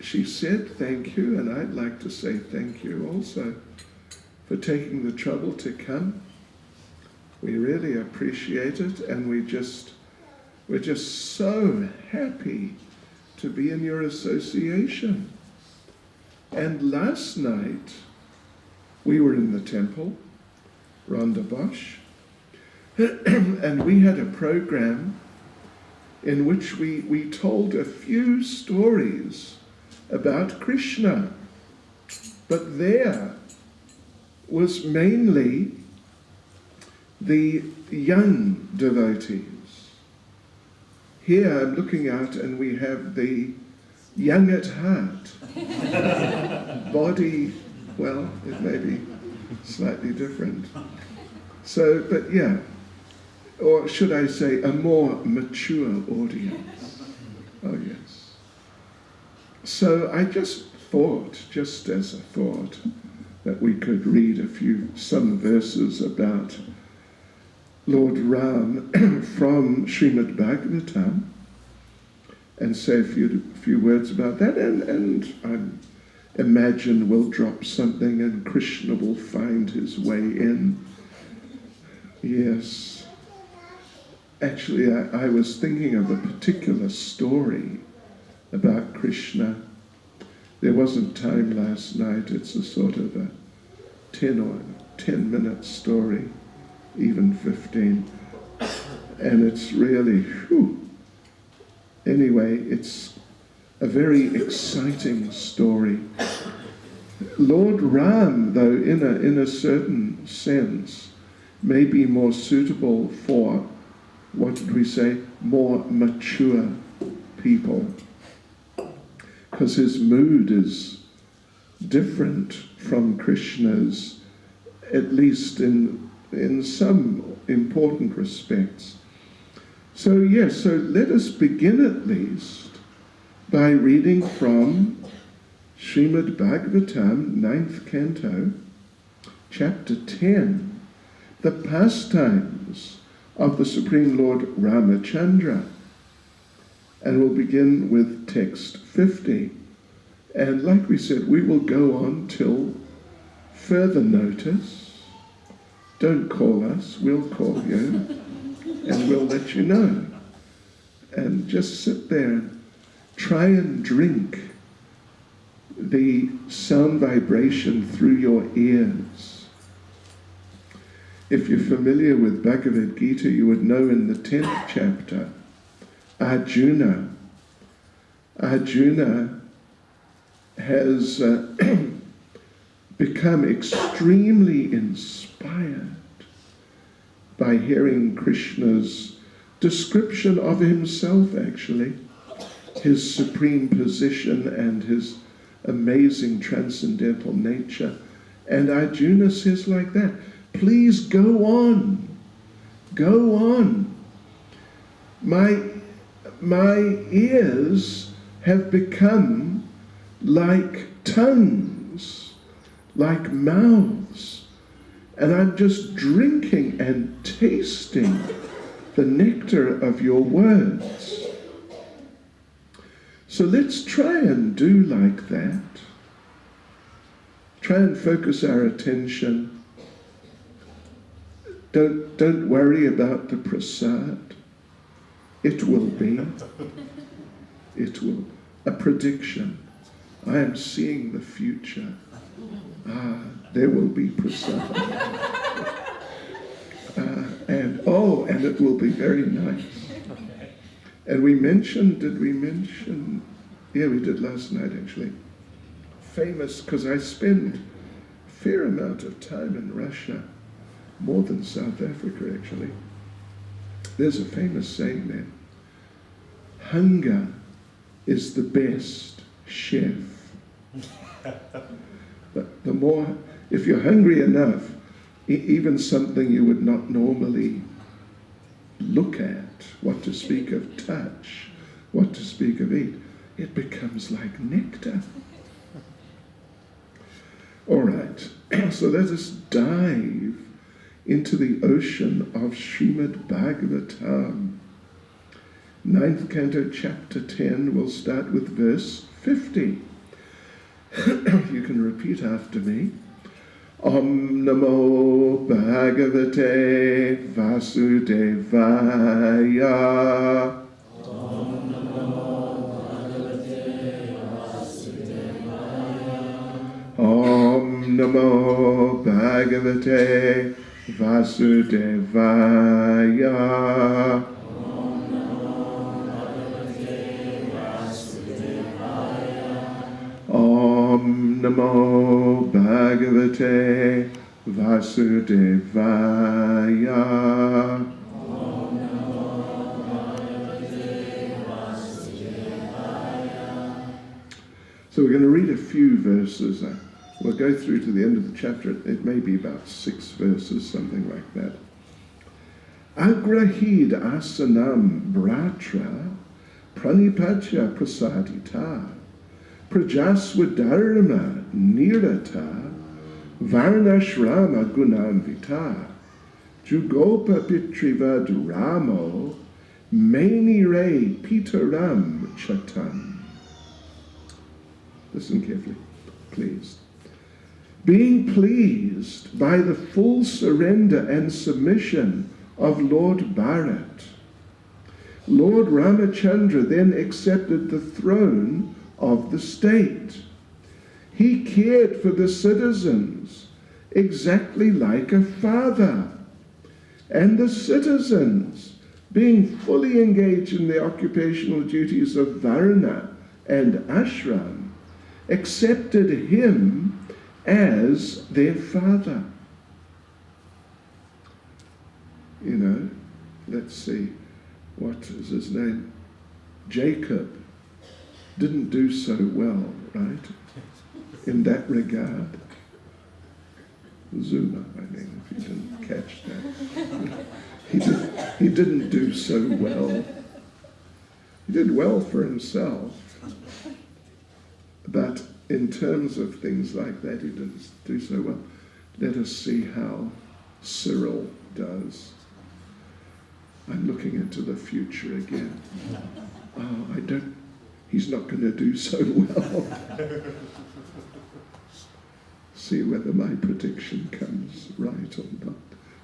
she said thank you, and I'd like to say thank you also for taking the trouble to come. We really appreciate it, and we're just so happy to be in your association. And last night, we were in the temple, Rhonda Bosch, and we had a program in which we told a few stories about Krishna. But there was mainly the young devotees. Here I'm looking out and we have the young at heart. Body, well, it may be slightly different. So, but yeah, or should I say a more mature audience. Oh yes. So I just thought, just as a thought, that we could read some verses about Lord Ram from Srimad Bhagavatam and say a few words about that, and I imagine we'll drop something and Krishna will find his way in. Yes. Actually, I was thinking of a particular story about Krishna. There wasn't time last night. It's a sort of a 10-minute story, even 15. And it's really, anyway, it's a very exciting story. Lord Ram, though, in a certain sense, may be more suitable for, what did we say, more mature people. Because his mood is different from Krishna's, at least in some important respects. So yes, so let us begin at least by reading from Srimad Bhagavatam, 9th canto, chapter 10, the pastimes of the Supreme Lord Ramacandra. And we'll begin with text 50. And like we said, we will go on till further notice. Don't call us, we'll call you, and we'll let you know. And just sit there and try and drink the sound vibration through your ears. If you're familiar with Bhagavad Gita, you would know in the 10th chapter, Arjuna has become extremely inspired by hearing Krishna's description of himself, actually, his supreme position and his amazing transcendental nature. And Arjuna says like that, please go on, go on. My ears have become like tongues, like mouths, and I'm just drinking and tasting the nectar of your words. So let's try and do like that. Try and focus our attention. Don't worry about the prasad. It will be. It will. A prediction. I am seeing the future. There will be prasad. And it will be very nice. And did we mention? Yeah, we did last night actually. Famous, because I spend a fair amount of time in Russia, more than South Africa actually. There's a famous saying there. Hunger is the best chef. But the more, if you're hungry enough, even something you would not normally look at, what to speak of touch, what to speak of eat, it becomes like nectar. All right, so let us dive into the ocean of Srimad Bhagavatam. 9th canto, chapter 10, we'll start with verse 50. You can repeat after me. Om Namo Bhagavate Vasudevaya. Om Namo Bhagavate Vasudevaya. Om Namo Bhagavate Vasudevaya. Om Namo Bhagavate Vasudevaya. Om Namo Bhagavate Vasudevaya. So we're going to read a few verses. We'll go through to the end of the chapter. It may be about 6 verses, something like that. Agrahid asanam bratra pranipatya prasadita prajaswadharma nirata varnashrama gunamvita jugopa pitrivad ramo menire pitaram chatam. Listen carefully, please. Being pleased by the full surrender and submission of Lord Bharat, Lord Ramacandra then accepted the throne of the state. He cared for the citizens exactly like a father. And the citizens, being fully engaged in the occupational duties of Varna and Ashram, accepted him as their father. You know, let's see, what is his name? Jacob didn't do so well, right? In that regard. Zuma, I mean, if you didn't catch that. He didn't do so well. He did well for himself. But in terms of things like that, he didn't do so well. Let us see how Cyril does. I'm looking into the future again. He's not going to do so well. See whether my prediction comes right or not.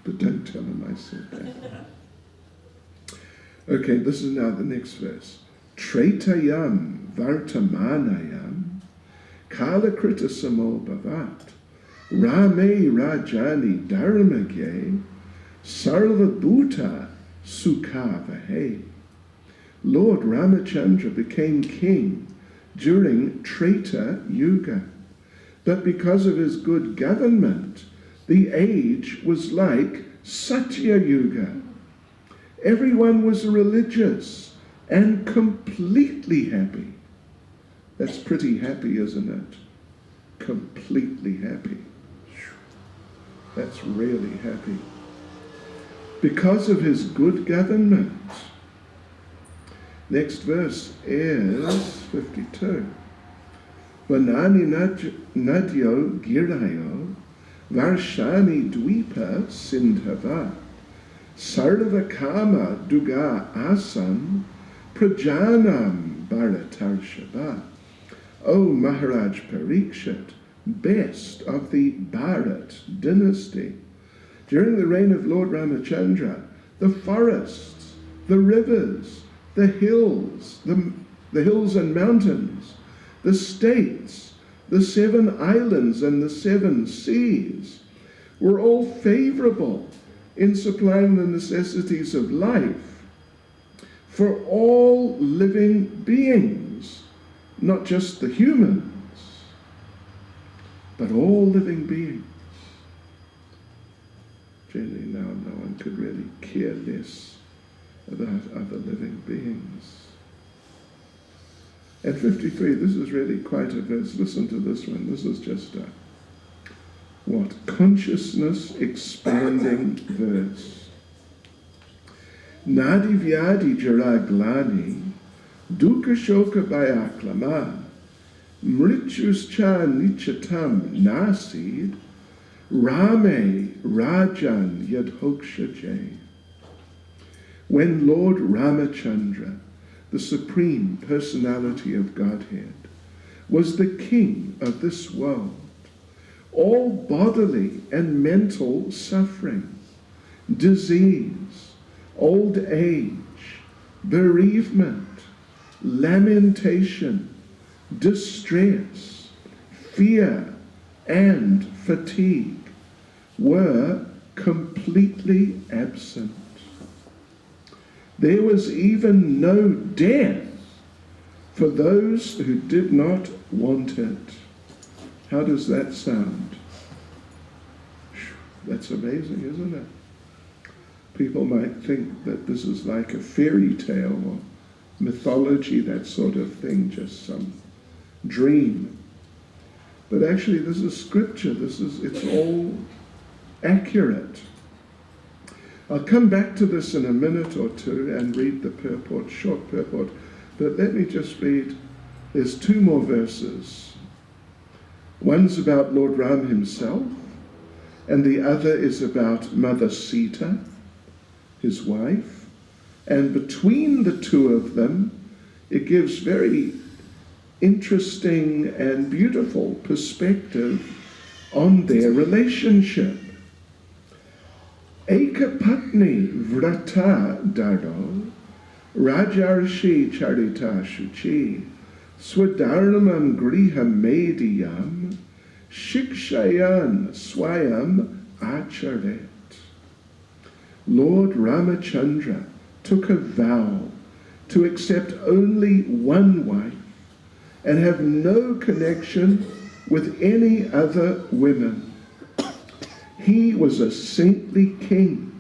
But don't tell him I said that. Okay, this is now the next verse. Tretayam vartamanayam kalakrita samo bhavat rame rajani dharmage sarvabhuta sukavahe. Lord Ramacandra became king during Treta Yuga, but because of his good government, the age was like Satya Yuga. Everyone was religious and completely happy. That's pretty happy, isn't it? Completely happy. That's really happy. Because of his good government. Next verse is 52. Vanani nadyo girayo varshani dvipa sindhava sarva kama duga asam prajanam bharatarshava. O Maharaj Parikshit, best of the Bharat dynasty, during the reign of Lord Ramacandra, the forests, the rivers, the hills and mountains, the states, the 7 islands and the 7 seas were all favorable in supplying the necessities of life for all living beings, not just the humans, but all living beings. Generally now, no one could really care less about other living beings. At 53, this is really quite a verse. Listen to this one. This is just a, consciousness expanding verse. Nadi vyadi jaraglani dukkha shoka bhayaklama mrityuscha nichatam nasid rame rajan yadhokshaje. When Lord Ramacandra, the Supreme Personality of Godhead, was the king of this world. All bodily and mental suffering, disease, old age, bereavement, lamentation, distress, fear, and fatigue were completely absent. There was even no death for those who did not want it. How does that sound? That's amazing, isn't it? People might think that this is like a fairy tale or mythology, that sort of thing, just some dream. But actually this is scripture. It's all accurate. I'll come back to this in a minute or two and read the purport, short purport. But let me just read, there's two more verses. One's about Lord Ram himself, and the other is about Mother Sita, his wife. And between the two of them, it gives very interesting and beautiful perspective on their relationship. Ekapatni vrata daro, rajarshi charita shuchi, swadarnamam griha mediyam, shikshayan swayam acharet. Lord Ramacandra took a vow to accept only one wife and have no connection with any other women. He was a saintly king,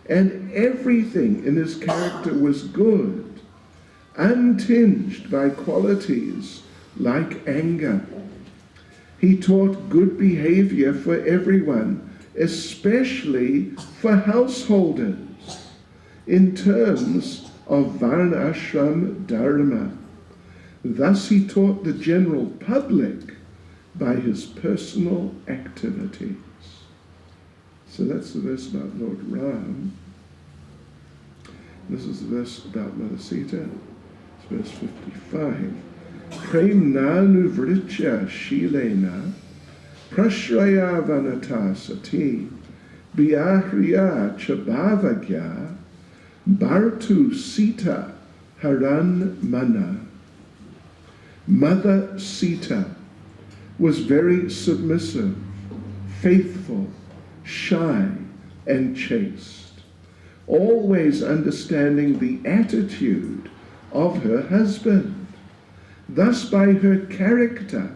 and everything in his character was good, untinged by qualities like anger. He taught good behavior for everyone, especially for householders, in terms of varnashram dharma. Thus he taught the general public by his personal activities. So that's the verse about Lord Ram. This is the verse about Mother Sita. It's verse 55. Prem nanu vricha shilena prashraya vanata sati biahriya chabhavagya bhartu sita haran mana. Mother Sita was very submissive, faithful, shy, and chaste, always understanding the attitude of her husband. Thus, by her character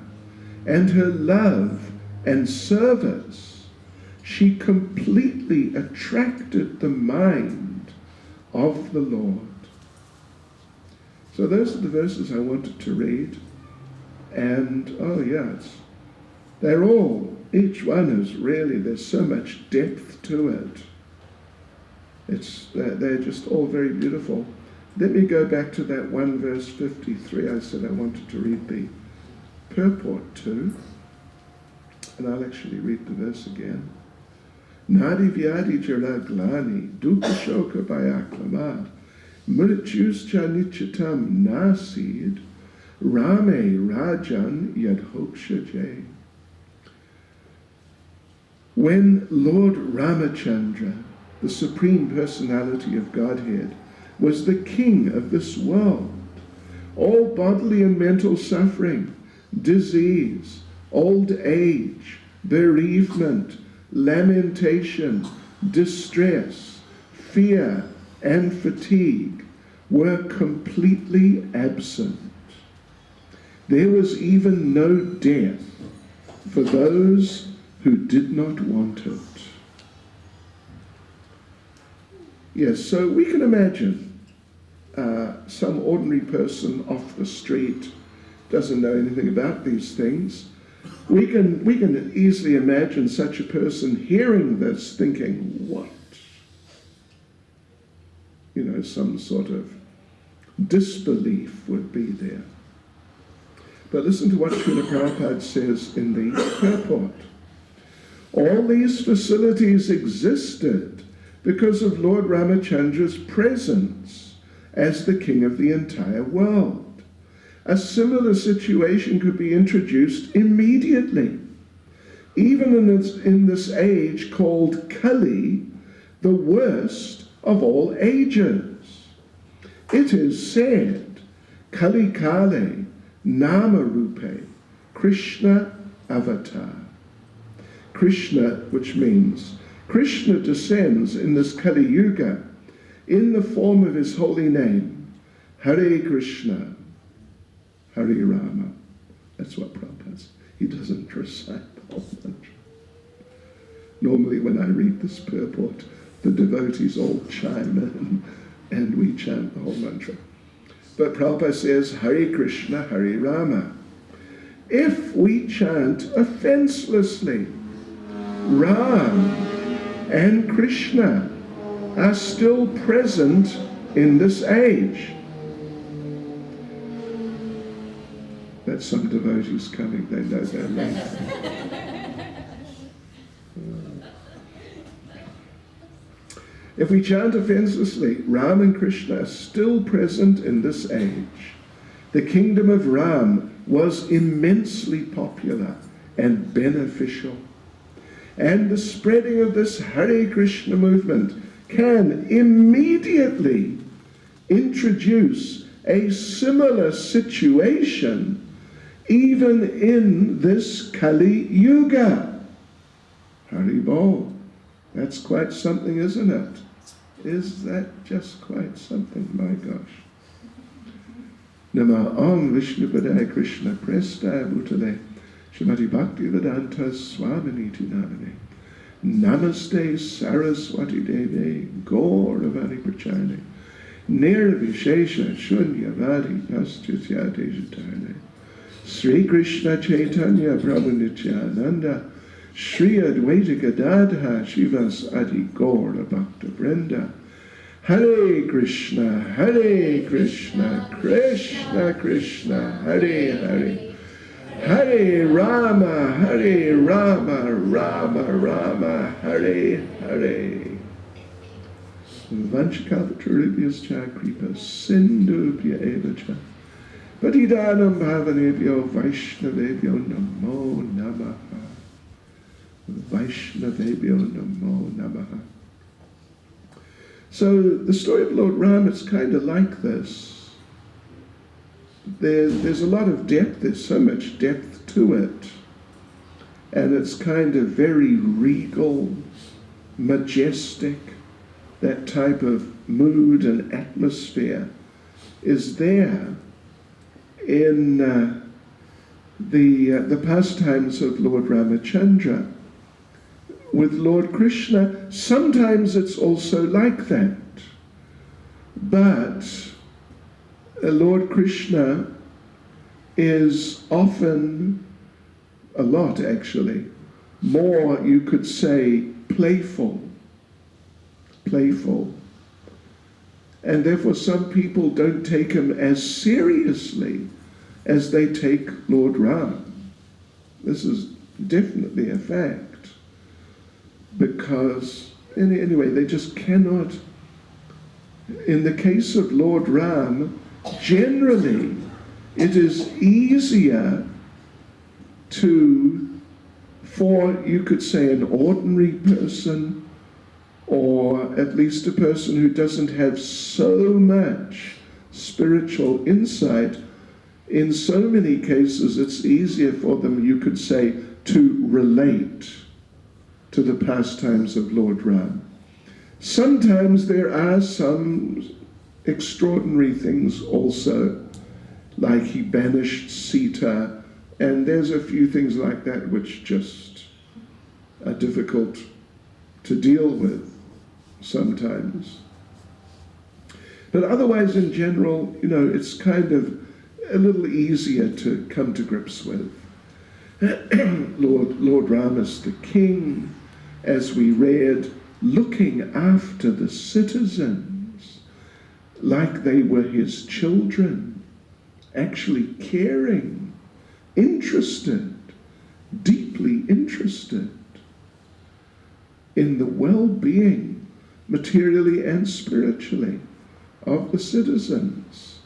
and her love and service, she completely attracted the mind of the Lord. So those are the verses I wanted to read. And, oh yes, they're all, each one is really, there's so much depth to it. They're just all very beautiful. Let me go back to that one verse 53 I said I wanted to read the purport to. And I'll actually read the verse again. Nadi vyadi jara glani, dukkha shoka bayaklama, mrityuscha nichatam nasid, rame rajan yadhokshaje. When Lord Ramacandra, the Supreme Personality of Godhead, was the king of this world, all bodily and mental suffering, disease, old age, bereavement, lamentation, distress, fear, and fatigue were completely absent. There was even no death for those who did not want it. Yes, so we can imagine some ordinary person off the street doesn't know anything about these things. We can easily imagine such a person hearing this thinking, what? You know, some sort of disbelief would be there. But listen to what Srila Prabhupada says in the purport. All these facilities existed because of Lord Ramachandra's presence as the king of the entire world. a similar situation could be introduced immediately. Even in this age called Kali, the worst of all ages. It is said, Kali Kale Nama Rupe Krishna Avatar. Krishna, which means Krishna descends in this Kali Yuga in the form of his holy name, Hare Krishna, Hare Rama. That's what Prabhupada says. He doesn't recite the whole mantra. Normally when I read this purport, the devotees all chime in and we chant the whole mantra. But Prabhupada says, Hare Krishna, Hare Rama. If we chant offenselessly, Ram and Krishna are still present in this age. That's some devotees coming, they know their name. If we chant offenselessly, Ram and Krishna are still present in this age. The kingdom of Ram was immensely popular and beneficial. And the spreading of this Hare Krishna movement can immediately introduce a similar situation even in this Kali Yuga. Haribol. That's quite something, isn't it? Is that just quite something? My gosh. Nama Om Vishnu Padaya Krishna Prestaya Bhutale Shrimati Bhakti Vedanta Swaminiti Namane Namaste Saraswati Deve Gauravani Prachane Nirvishesha Shunyavadi Paschitya Dejatane Sri Krishna Chaitanya Prabhu Nityananda Shri Advaita Gadadha Shivas Adi Gaura Bhakta Vrinda Hare Krishna, Krishna Krishna, Hare Hare Hare Rama, Rama Rama, Hare Hare. Vanchakalpatarubhyascha kripa sindhubhya eva cha patidanam bhavanebhyo vaishnavebhyo namo namaha. Vaishnavebhyo namo namaha. So the story of Lord Ram is kind of like this. There's a lot of depth, there's so much depth to it. And it's kind of very regal, majestic. That type of mood and atmosphere is there in the pastimes of Lord Ramacandra. With Lord Krishna, sometimes it's also like that. But Lord Krishna is often, a lot actually, more, you could say, playful. And therefore some people don't take him as seriously as they take Lord Ram. This is definitely a fact. Because, anyway, they just cannot. In the case of Lord Ram, generally, it is easier for, you could say, an ordinary person, or at least a person who doesn't have so much spiritual insight. In so many cases, it's easier for them, you could say, to relate to the pastimes of Lord Ram. Sometimes there are some extraordinary things also, like he banished Sita, and there's a few things like that which just are difficult to deal with sometimes. But otherwise, in general, it's kind of a little easier to come to grips with. Lord Ram is the king, as we read, looking after the citizens like they were his children, actually caring, interested, deeply interested in the well-being, materially and spiritually, of the citizens.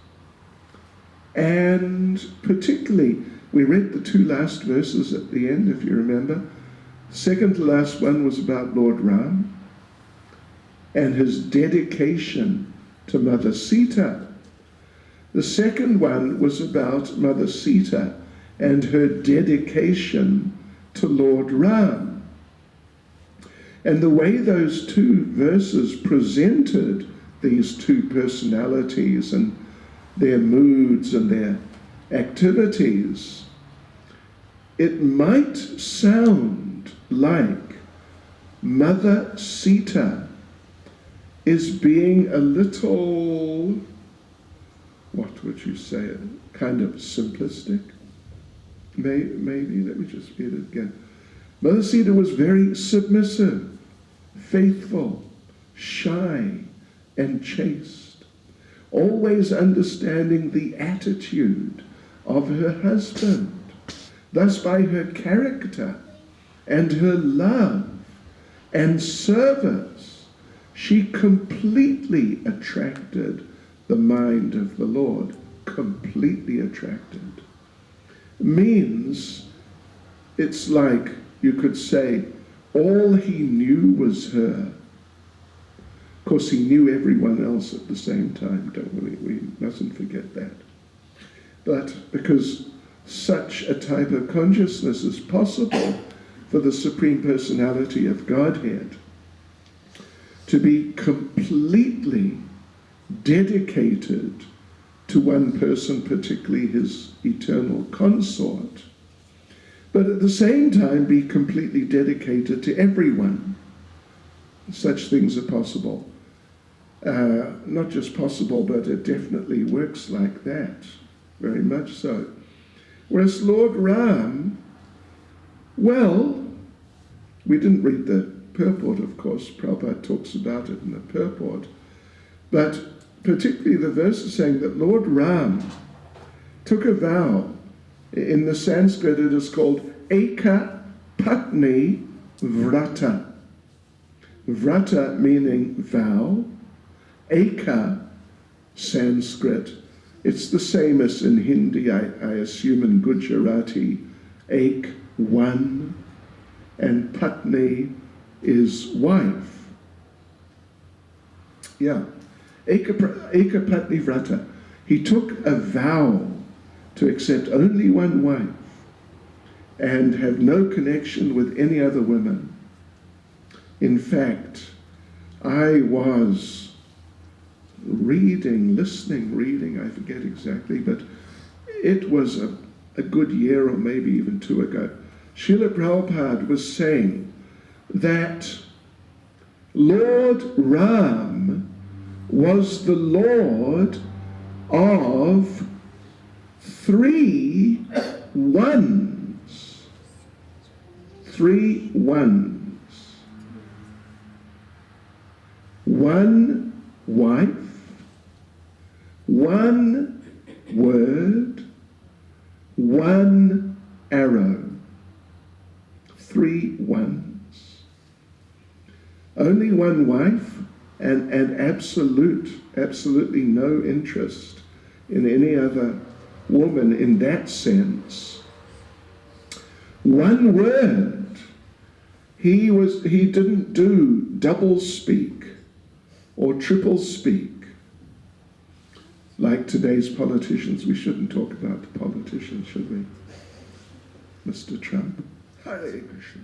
And particularly, we read the two last verses at the end, if you remember. The second to last one was about Lord Ram and his dedication to Mother Sita. The second one was about Mother Sita and her dedication to Lord Ram. And the way those two verses presented these two personalities and their moods and their activities, it might sound like Mother Sita is being a little, what would you say, kind of simplistic? Maybe, let me just read it again. Mother Sita was very submissive, faithful, shy, and chaste, always understanding the attitude of her husband. Thus, by her character and her love and service, she completely attracted the mind of the Lord. Completely attracted. Means it's like you could say all he knew was her. Of course, he knew everyone else at the same time, don't we? We mustn't forget that. But because such a type of consciousness is possible for the Supreme Personality of Godhead, to be completely dedicated to one person, particularly his eternal consort, but at the same time be completely dedicated to everyone. Such things are possible. Not just possible, but it definitely works like that, very much so. Whereas Lord Ram, well, we didn't read the purport, of course. Prabhupada talks about it in the purport. But particularly the verse is saying that Lord Ram took a vow. In the Sanskrit it is called Eka Patni Vrata. Vrata meaning vow. Eka, Sanskrit. It's the same as in Hindi, I assume in Gujarati. Ek, one, and Patni is wife. Yeah. Eka Patni Vrata. He took a vow to accept only one wife and have no connection with any other women. In fact, I was reading, I forget exactly, but it was a good year or maybe even two ago. Srila Prabhupada was saying that Lord Ram was the Lord of three ones. Three ones. One wife, one word, one arrow. Three ones. Only one wife and absolutely no interest in any other woman in that sense. One word. He didn't do double speak or triple speak. Like today's politicians. We shouldn't talk about the politicians, should we? Mr. Trump. Hare Krishna.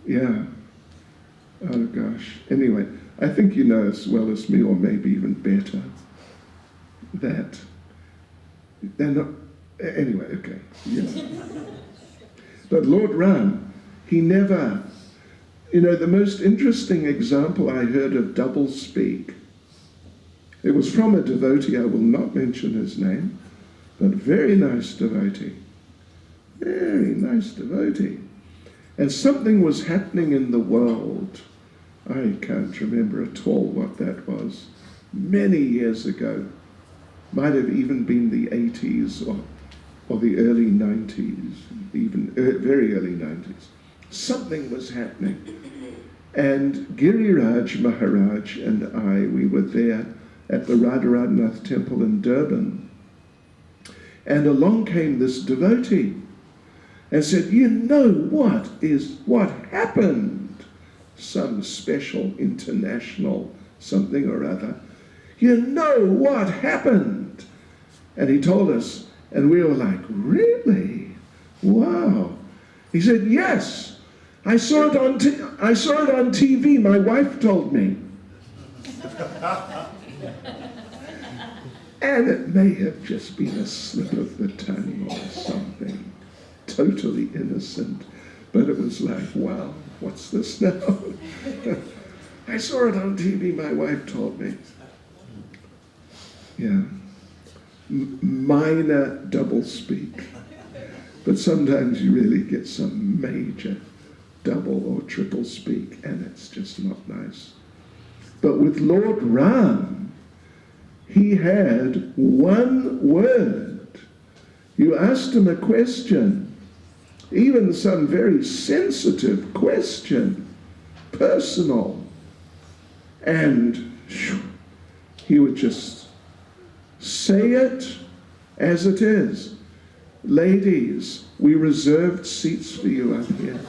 Yeah. Oh gosh. Anyway, I think you know as well as me, or maybe even better, that they're not. Anyway, okay. Yeah. But Lord Ram, he never. You know, the most interesting example I heard of double speak, it was from a devotee, I will not mention his name, but very nice devotee. Very nice devotee. And something was happening in the world. I can't remember at all what that was. Many years ago. Might have even been the 80s or the early 90s, even very early 90s. Something was happening. And Giriraj Maharaj and I, we were there at the Radharadhanath temple in Durban. And along came this devotee and said, you know what happened? Some special international something or other. You know what happened? And he told us, and we were like, really? Wow. He said, yes, I saw it on TV. My wife told me. And it may have just been a slip of the tongue or something. Totally innocent. But it was like, wow, what's this now? I saw it on TV. My wife told me. Yeah. Minor doublespeak. But sometimes you really get some major double or triple speak, and it's just not nice. But with Lord Ram, he had one word. You asked him a question, even some very sensitive question, personal, and he would just say it as it is. Ladies, we reserved seats for you up here.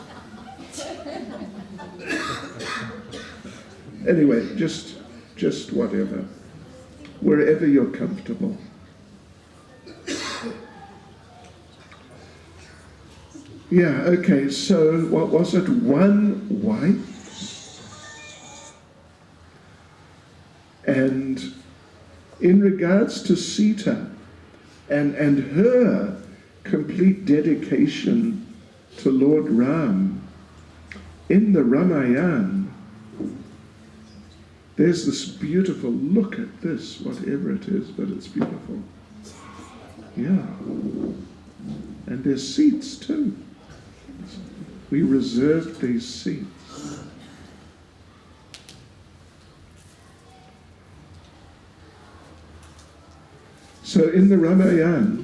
Anyway, just whatever. Wherever you're comfortable. Yeah, okay, so what was it? One wife? And in regards to Sita and her complete dedication to Lord Ram, in the Ramayana, there's this beautiful, look at this, whatever it is, but it's beautiful. Yeah. And there's seats too. We reserved these seats. So in the Ramayana,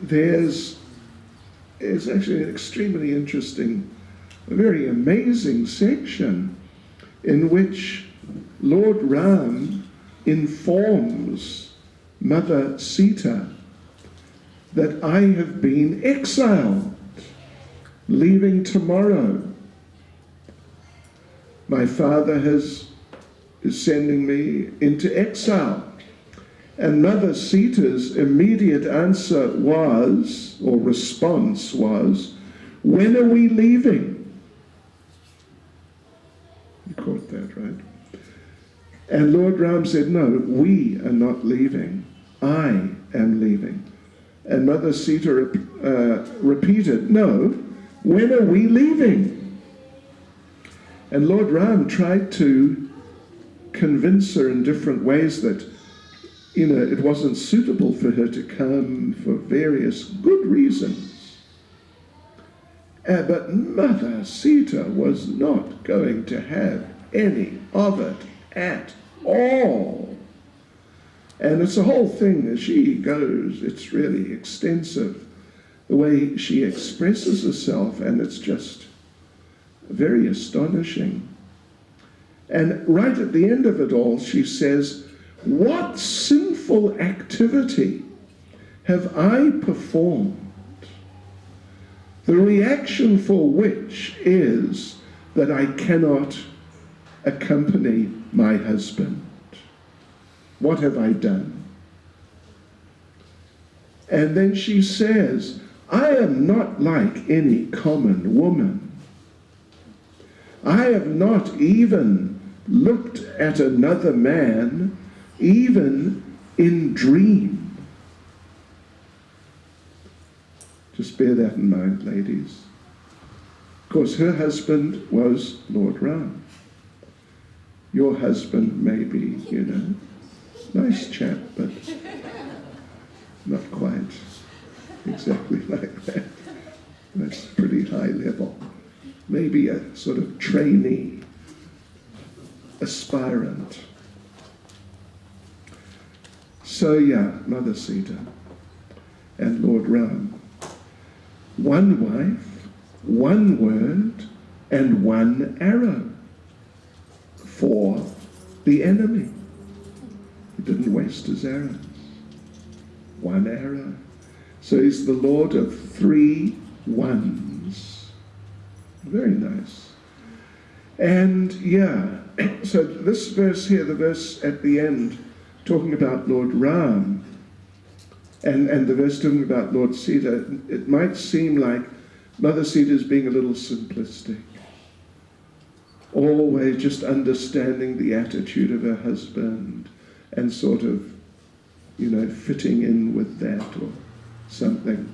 there's actually an extremely interesting, a very amazing section in which Lord Ram informs Mother Sita that I have been exiled, leaving tomorrow. My father is sending me into exile. And Mother Sita's immediate answer was, or response was, when are we leaving? You caught that, right? And Lord Ram said, no, we are not leaving. I am leaving. And Mother Sita repeated, no, when are we leaving? And Lord Ram tried to convince her in different ways that, it wasn't suitable for her to come for various good reasons. But Mother Sita was not going to have any of it at all. And it's a whole thing as she goes, it's really extensive, the way she expresses herself, and it's just very astonishing. And right at the end of it all, she says, what sinful activity have I performed, the reaction for which is that I cannot accompany my husband? What have I done? And then she says, I am not like any common woman. I have not even looked at another man, even in dream. Just bear that in mind, ladies. Of course, her husband was Lord Ram. Your husband may be, nice chap, but not quite exactly like that. That's pretty high level. Maybe a sort of trainee, aspirant. So yeah, Mother Sita and Lord Ram. One wife, one word, and one arrow for the enemy. He didn't waste his arrows. One arrow. So he's the Lord of 3 ones. Very nice. And yeah, so this verse here, the verse at the end, talking about Lord Ram, and the verse talking about Lord Sita, it might seem like Mother Sita is being a little simplistic. Always just understanding the attitude of her husband and sort of, fitting in with that or something.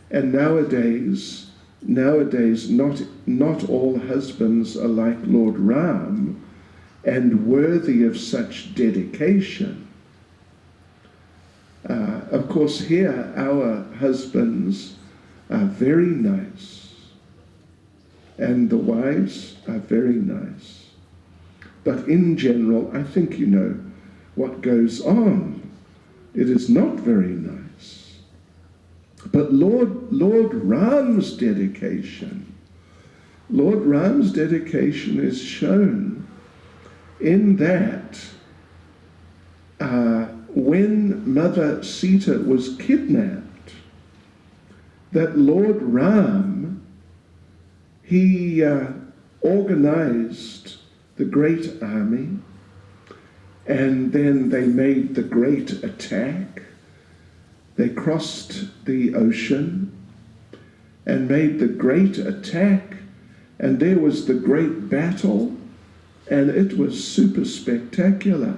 And nowadays, not all husbands are like Lord Ram and worthy of such dedication. Of course, here our husbands are very nice, and the wives are very nice. But in general, I think you know what goes on. It is not very nice. But Lord Ram's dedication is shown in that when Mother Sita was kidnapped, that Lord Ram, he organized the great army, and then they made the great attack. They crossed the ocean and made the great attack, and there was the great battle, and it was super spectacular.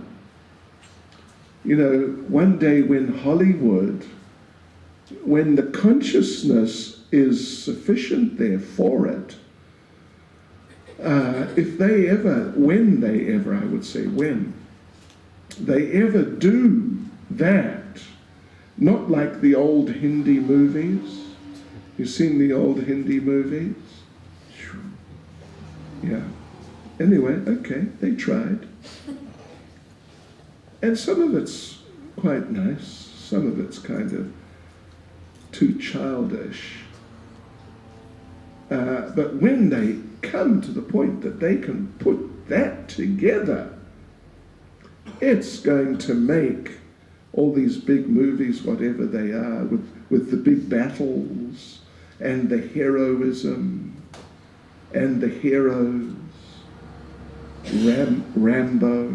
One day when Hollywood, when the consciousness is sufficient there for it, when they ever do that, not like the old Hindi movies. You've seen the old Hindi movies? Yeah. Anyway, okay, they tried. And some of it's quite nice. Some of it's kind of too childish. But when they come to the point that they can put that together, it's going to make all these big movies, whatever they are, with the big battles and the heroism and the heroes, Rambo.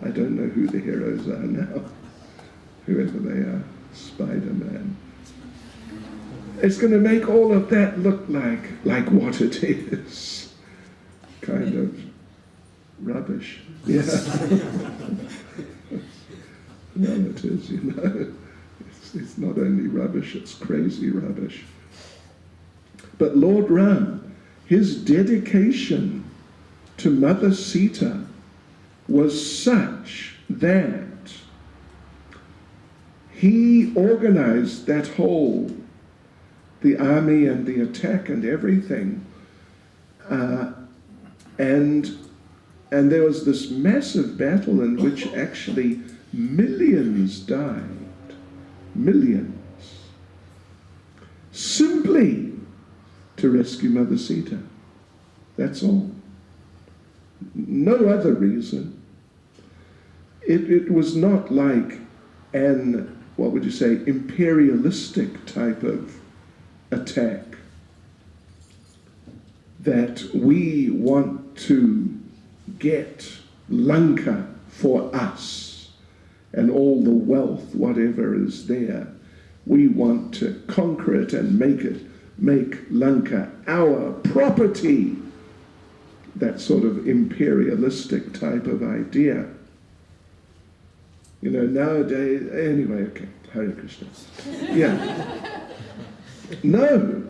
I don't know who the heroes are now, whoever they are, Spider-Man. It's going to make all of that look like what it is, kind of rubbish. Yeah. No, it is, It's not only rubbish, it's crazy rubbish. But Lord Ram, his dedication to Mother Sita was such that he organized the army and the attack and everything, and there was this massive battle in which actually millions died. Millions. Simply to rescue Mother Sita. That's all. No other reason. It was not like an, what would you say, imperialistic type of attack that we want to get Lanka for us and all the wealth, whatever is there. We want to conquer it and make Lanka our property. That sort of imperialistic type of idea. Nowadays, anyway, okay, Hare Krishna. Yeah. No.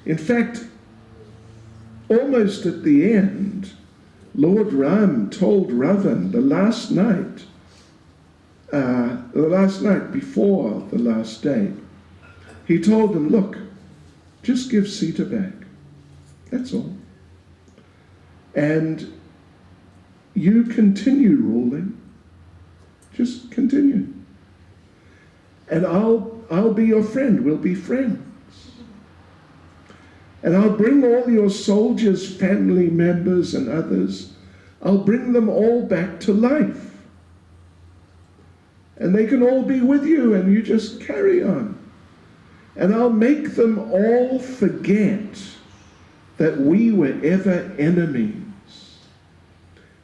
In fact, almost at the end, Lord Ram told Ravan the last night before the last day, he told him, look, just give Sita back. That's all. And you continue ruling. Just continue. And I'll be your friend. We'll be friends. And I'll bring all your soldiers, family members and others, I'll bring them all back to life. And they can all be with you, and you just carry on. And I'll make them all forget that we were ever enemies.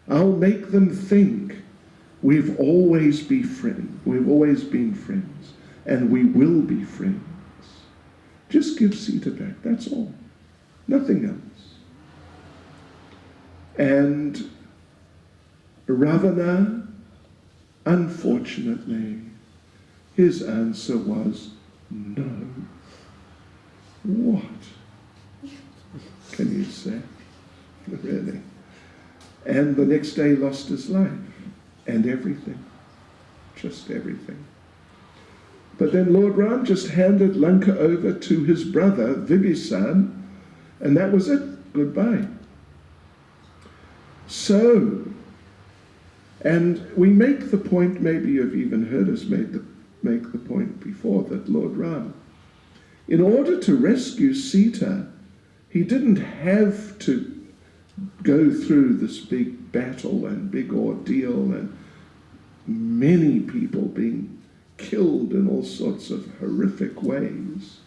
I'll make them think we've always been friends, and we will be friends. Just give Sita back, that's all. Nothing else. And Ravana, unfortunately, his answer was no. What can you say? Really? And the next day lost his life and everything. Just everything. But then Lord Ram just handed Lanka over to his brother, Vibhisan, and that was it. Goodbye. So, and we make the point, maybe you've even heard us make the point before, that Lord Ram, in order to rescue Sita, he didn't have to go through this big battle and big ordeal and many people being killed in all sorts of horrific ways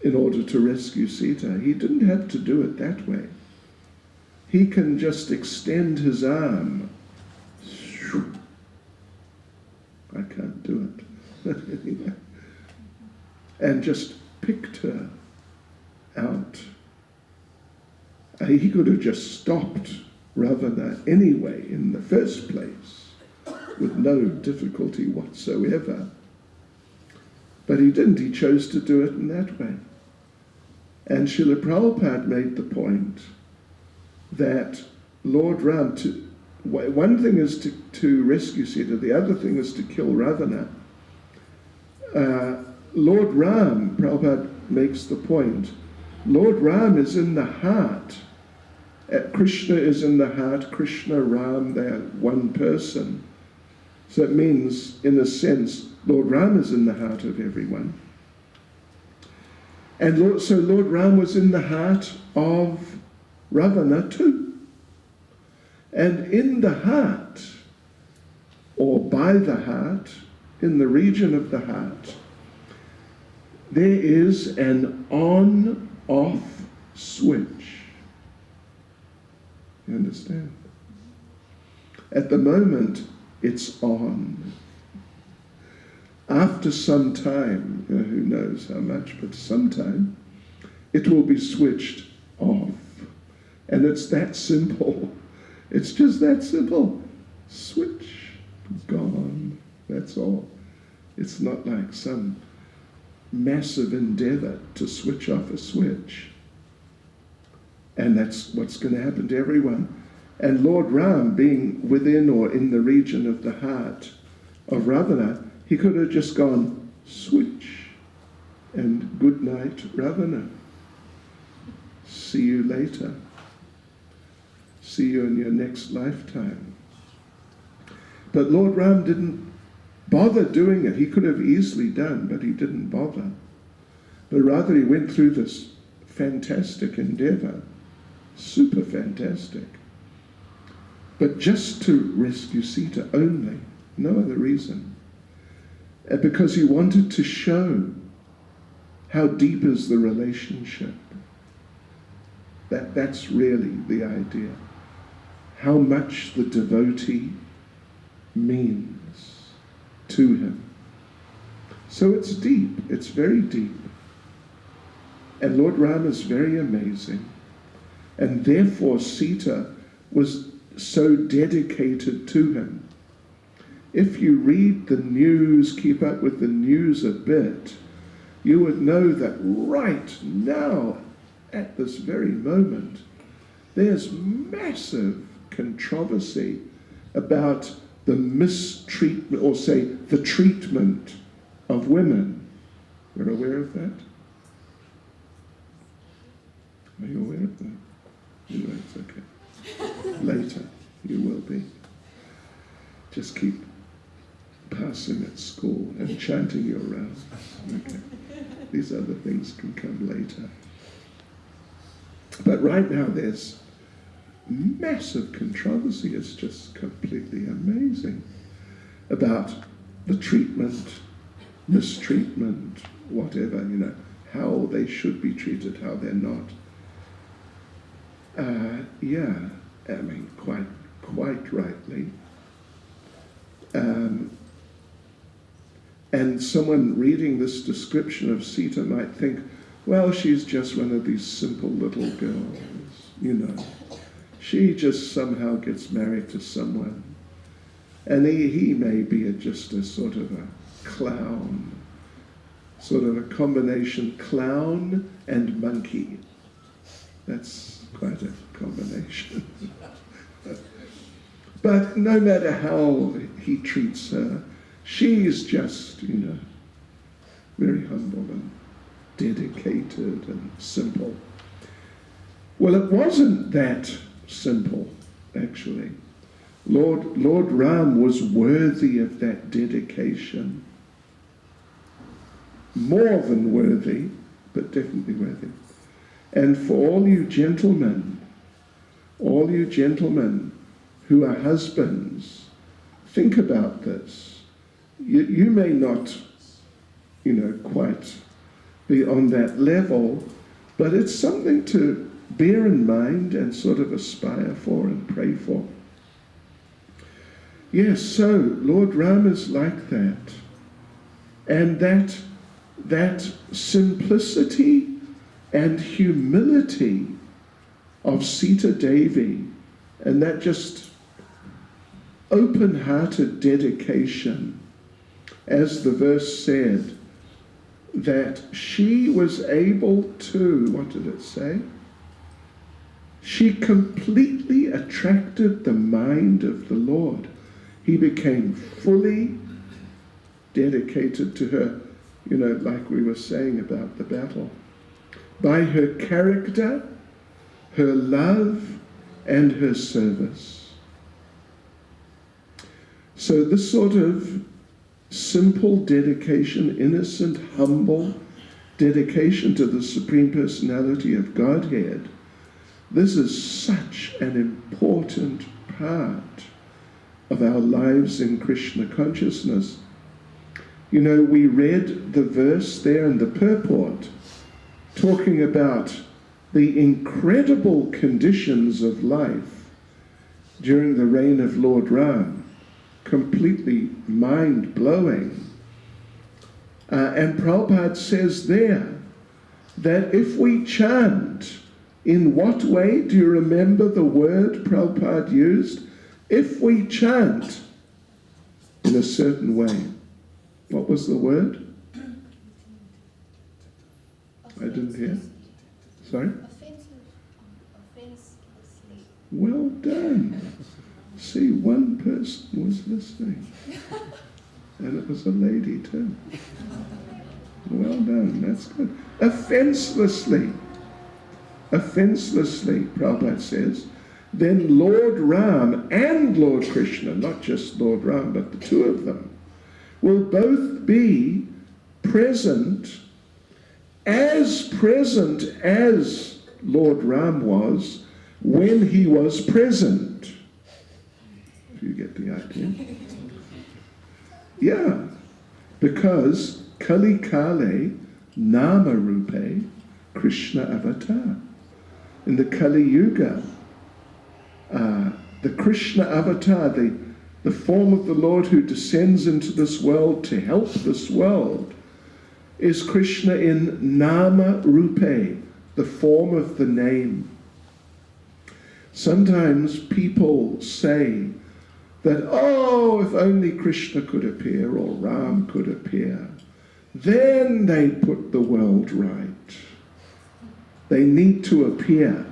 in order to rescue Sita. He didn't have to do it that way. He can just extend his arm. I can't do it. And just picked her out. He could have just stopped Ravana anyway in the first place with no difficulty whatsoever. But he didn't. He chose to do it in that way. And Srila Prabhupada made the point that Lord Ram, one thing is to rescue Sita, the other thing is to kill Ravana. Lord Ram, Prabhupada makes the point, Lord Ram is in the heart. Krishna is in the heart, Krishna, Ram, they are one person. So it means, in a sense, Lord Ram is in the heart of everyone. And so Lord Ram was in the heart of Ravana too. And in the heart, or by the heart, in the region of the heart, there is an on-off switch. You understand? At the moment, it's on. After some time, who knows how much, but sometime, it will be switched off. And it's that simple. It's just that simple. Switch, gone. That's all. It's not like some massive endeavor to switch off a switch. And that's what's going to happen to everyone. And Lord Ram, being within or in the region of the heart of Ravana, he could have just gone, switch, and good night, Ravana. See you later. See you in your next lifetime. But Lord Ram didn't bother doing it. He could have easily done, but he didn't bother. But rather he went through this fantastic endeavor, super fantastic. But just to rescue Sita only, no other reason. Because he wanted to show how deep is the relationship. That's really the idea. How much the devotee means to him. So it's deep, it's very deep. And Lord Ram is very amazing. And therefore Sita was so dedicated to him. If you read the news, keep up with the news a bit, you would know that right now, at this very moment, there's massive controversy about the mistreatment, or say, the treatment of women. You're aware of that? Are you aware of that? Anyway, it's okay. Later, you will be. Just keep passing at school and chanting your rounds. Okay. These other things can come later. But right now there's massive controversy. It's just completely amazing about the treatment, mistreatment, whatever, how they should be treated, how they're not. Quite rightly. And someone reading this description of Sita might think, well, she's just one of these simple little girls, She just somehow gets married to someone. And he may be just a sort of a clown, sort of a combination clown and monkey. That's quite a combination. But no matter how he treats her, she's just, very humble and dedicated and simple. Well, it wasn't that simple, actually. Lord Ram was worthy of that dedication. More than worthy, but definitely worthy. And for all you gentlemen who are husbands, think about this. You may not, quite be on that level, but it's something to bear in mind and sort of aspire for and pray for. Yes, so Lord Ram is like that. And that simplicity and humility of Sita Devi, and that just open-hearted dedication, as the verse said, that she was able to, what did it say? She completely attracted the mind of the Lord. He became fully dedicated to her, like we were saying about the battle. By her character, her love, and her service. So this sort of simple dedication, innocent, humble dedication to the Supreme Personality of Godhead, this is such an important part of our lives in Krishna consciousness. We read the verse there in the purport talking about the incredible conditions of life during the reign of Lord Ram, completely mind-blowing. And Prabhupada says there that if we chant, in what way? Do you remember the word Prabhupada used? If we chant in a certain way. What was the word? I didn't hear. Sorry? Offenselessly. Well done. See, one person was listening. And it was a lady too. Well done, that's good. Offenselessly. Offenselessly, Prabhupada says, then Lord Ram and Lord Krishna, not just Lord Ram, but the two of them, will both be present as Lord Ram was when he was present. Do you get the idea? Yeah, because Kali Kale Nama Rupe Krishna Avatar. In the Kali Yuga, the Krishna Avatar, the form of the Lord who descends into this world to help this world, is Krishna in Nama Rupe, the form of the name. Sometimes people say that, oh, if only Krishna could appear or Ram could appear, then they put the world right. They need to appear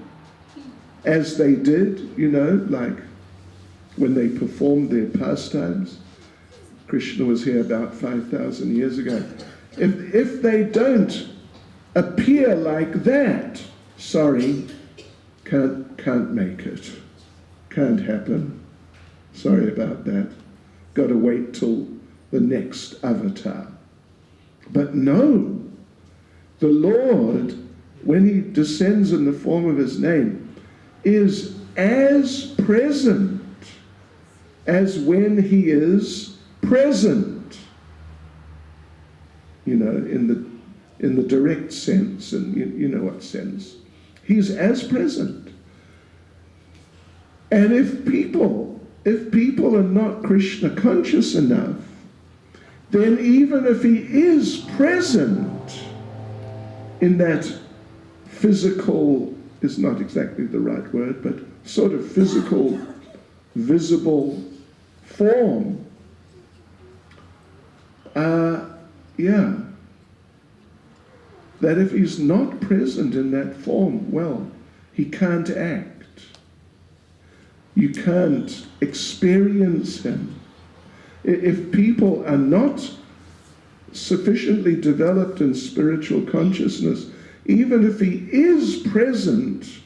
as they did, like when they performed their pastimes. Krishna was here about 5,000 years ago. If they don't appear like that, sorry, can't make it. Can't happen. Sorry about that. Got to wait till the next avatar. But no, the Lord when he descends in the form of his name, is as present as when he is present. You know, in the direct sense, and you know what sense. He's as present. And if people are not Krishna conscious enough, then even if he is present in that physical, is not exactly the right word, but sort of physical, visible form, that if he's not present in that form, well, he can't act. You can't experience him. If people are not sufficiently developed in spiritual consciousness, even if he is present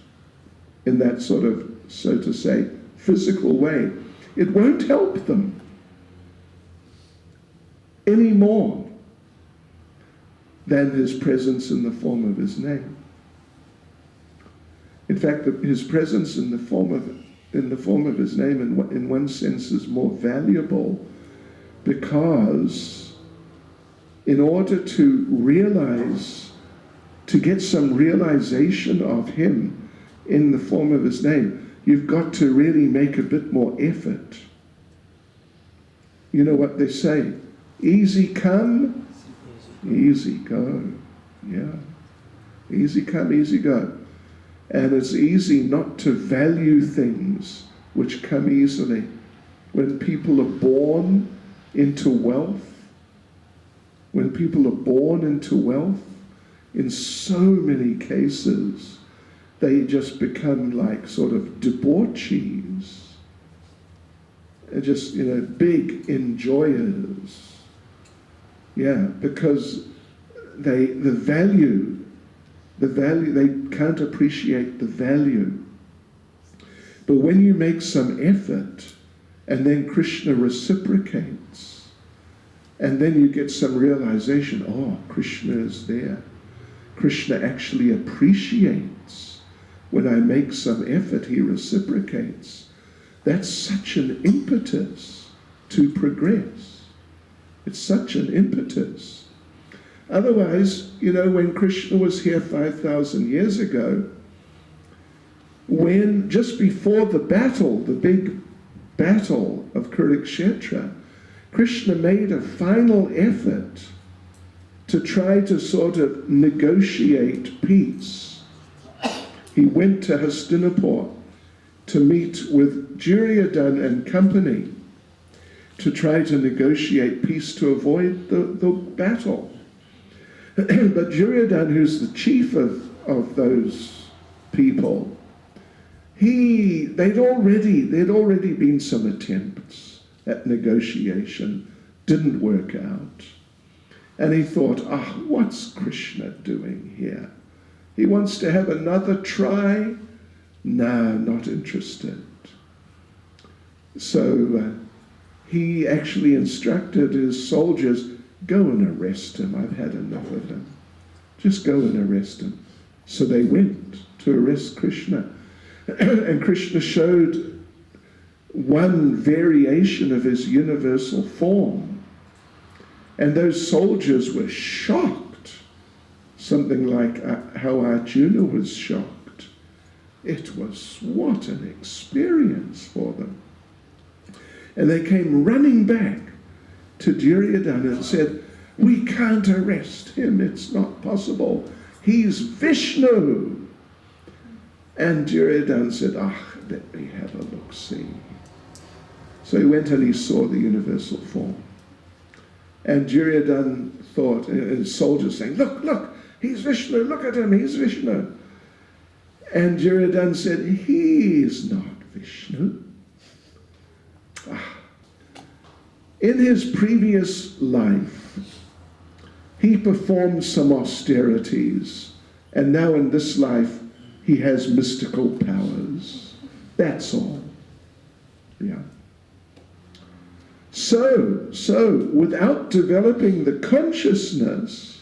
in that sort of, so to say, physical way, it won't help them any more than his presence in the form of his name. In fact, his presence in the form of his name in one sense is more valuable, because in order to realize, to get some realization of him in the form of his name, you've got to really make a bit more effort. You know what they say? Easy come, easy go. Yeah. Easy come, easy go. And it's easy not to value things which come easily. When people are born into wealth, in so many cases, they just become like sort of debauchees. They're just, big enjoyers. Yeah, because they can't appreciate the value. But when you make some effort, and then Krishna reciprocates, and then you get some realization, oh, Krishna is there. Krishna actually appreciates when I make some effort, he reciprocates. That's such an impetus to progress. It's such an impetus. Otherwise, when Krishna was here 5,000 years ago, when just before the battle, the big battle of Kurukshetra, Krishna made a final effort to try to sort of negotiate peace. He went to Hastinapur to meet with Duryodhana and company to try to negotiate peace to avoid the battle. But Duryodhana, who's the chief of those people, there'd already been some attempts at negotiation, didn't work out. And he thought, what's Krishna doing here? He wants to have another try? No, not interested. So he actually instructed his soldiers, go and arrest him. I've had enough of him. Just go and arrest him. So they went to arrest Krishna. And Krishna showed one variation of his universal form. And those soldiers were shocked. Something like how Arjuna was shocked. It was, what an experience for them. And they came running back to Duryodhana and said, we can't arrest him, it's not possible. He's Vishnu. And Duryodhana said, let me have a look-see. So he went and he saw the universal form. And Duryodhana thought, and his soldiers saying, look, he's Vishnu, look at him, he's Vishnu. And Duryodhana said, he is not Vishnu. In his previous life, he performed some austerities, and now in this life, he has mystical powers. That's all. Yeah. So without developing the consciousness,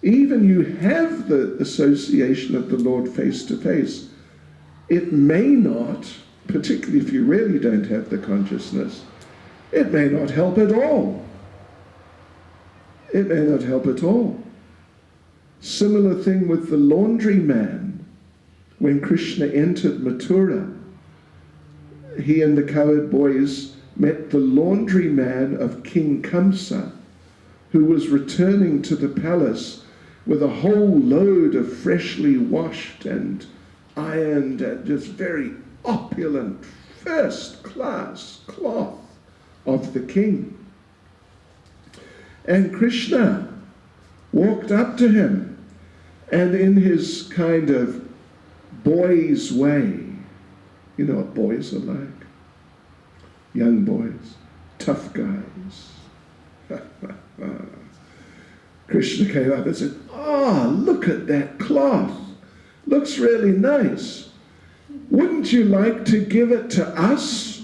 even you have the association of the Lord face to face, it may not, particularly if you really don't have the consciousness, it may not help at all. It may not help at all. Similar thing with the laundryman. When Krishna entered Mathura, he and the cowherd boys met the laundryman of King Kamsa, who was returning to the palace with a whole load of freshly washed and ironed and just very opulent, first-class cloth of the king. And Krishna walked up to him, and in his kind of boy's way, you know what boys are like? Young boys, tough guys. Krishna came up and said, look at that cloth. Looks really nice. Wouldn't you like to give it to us?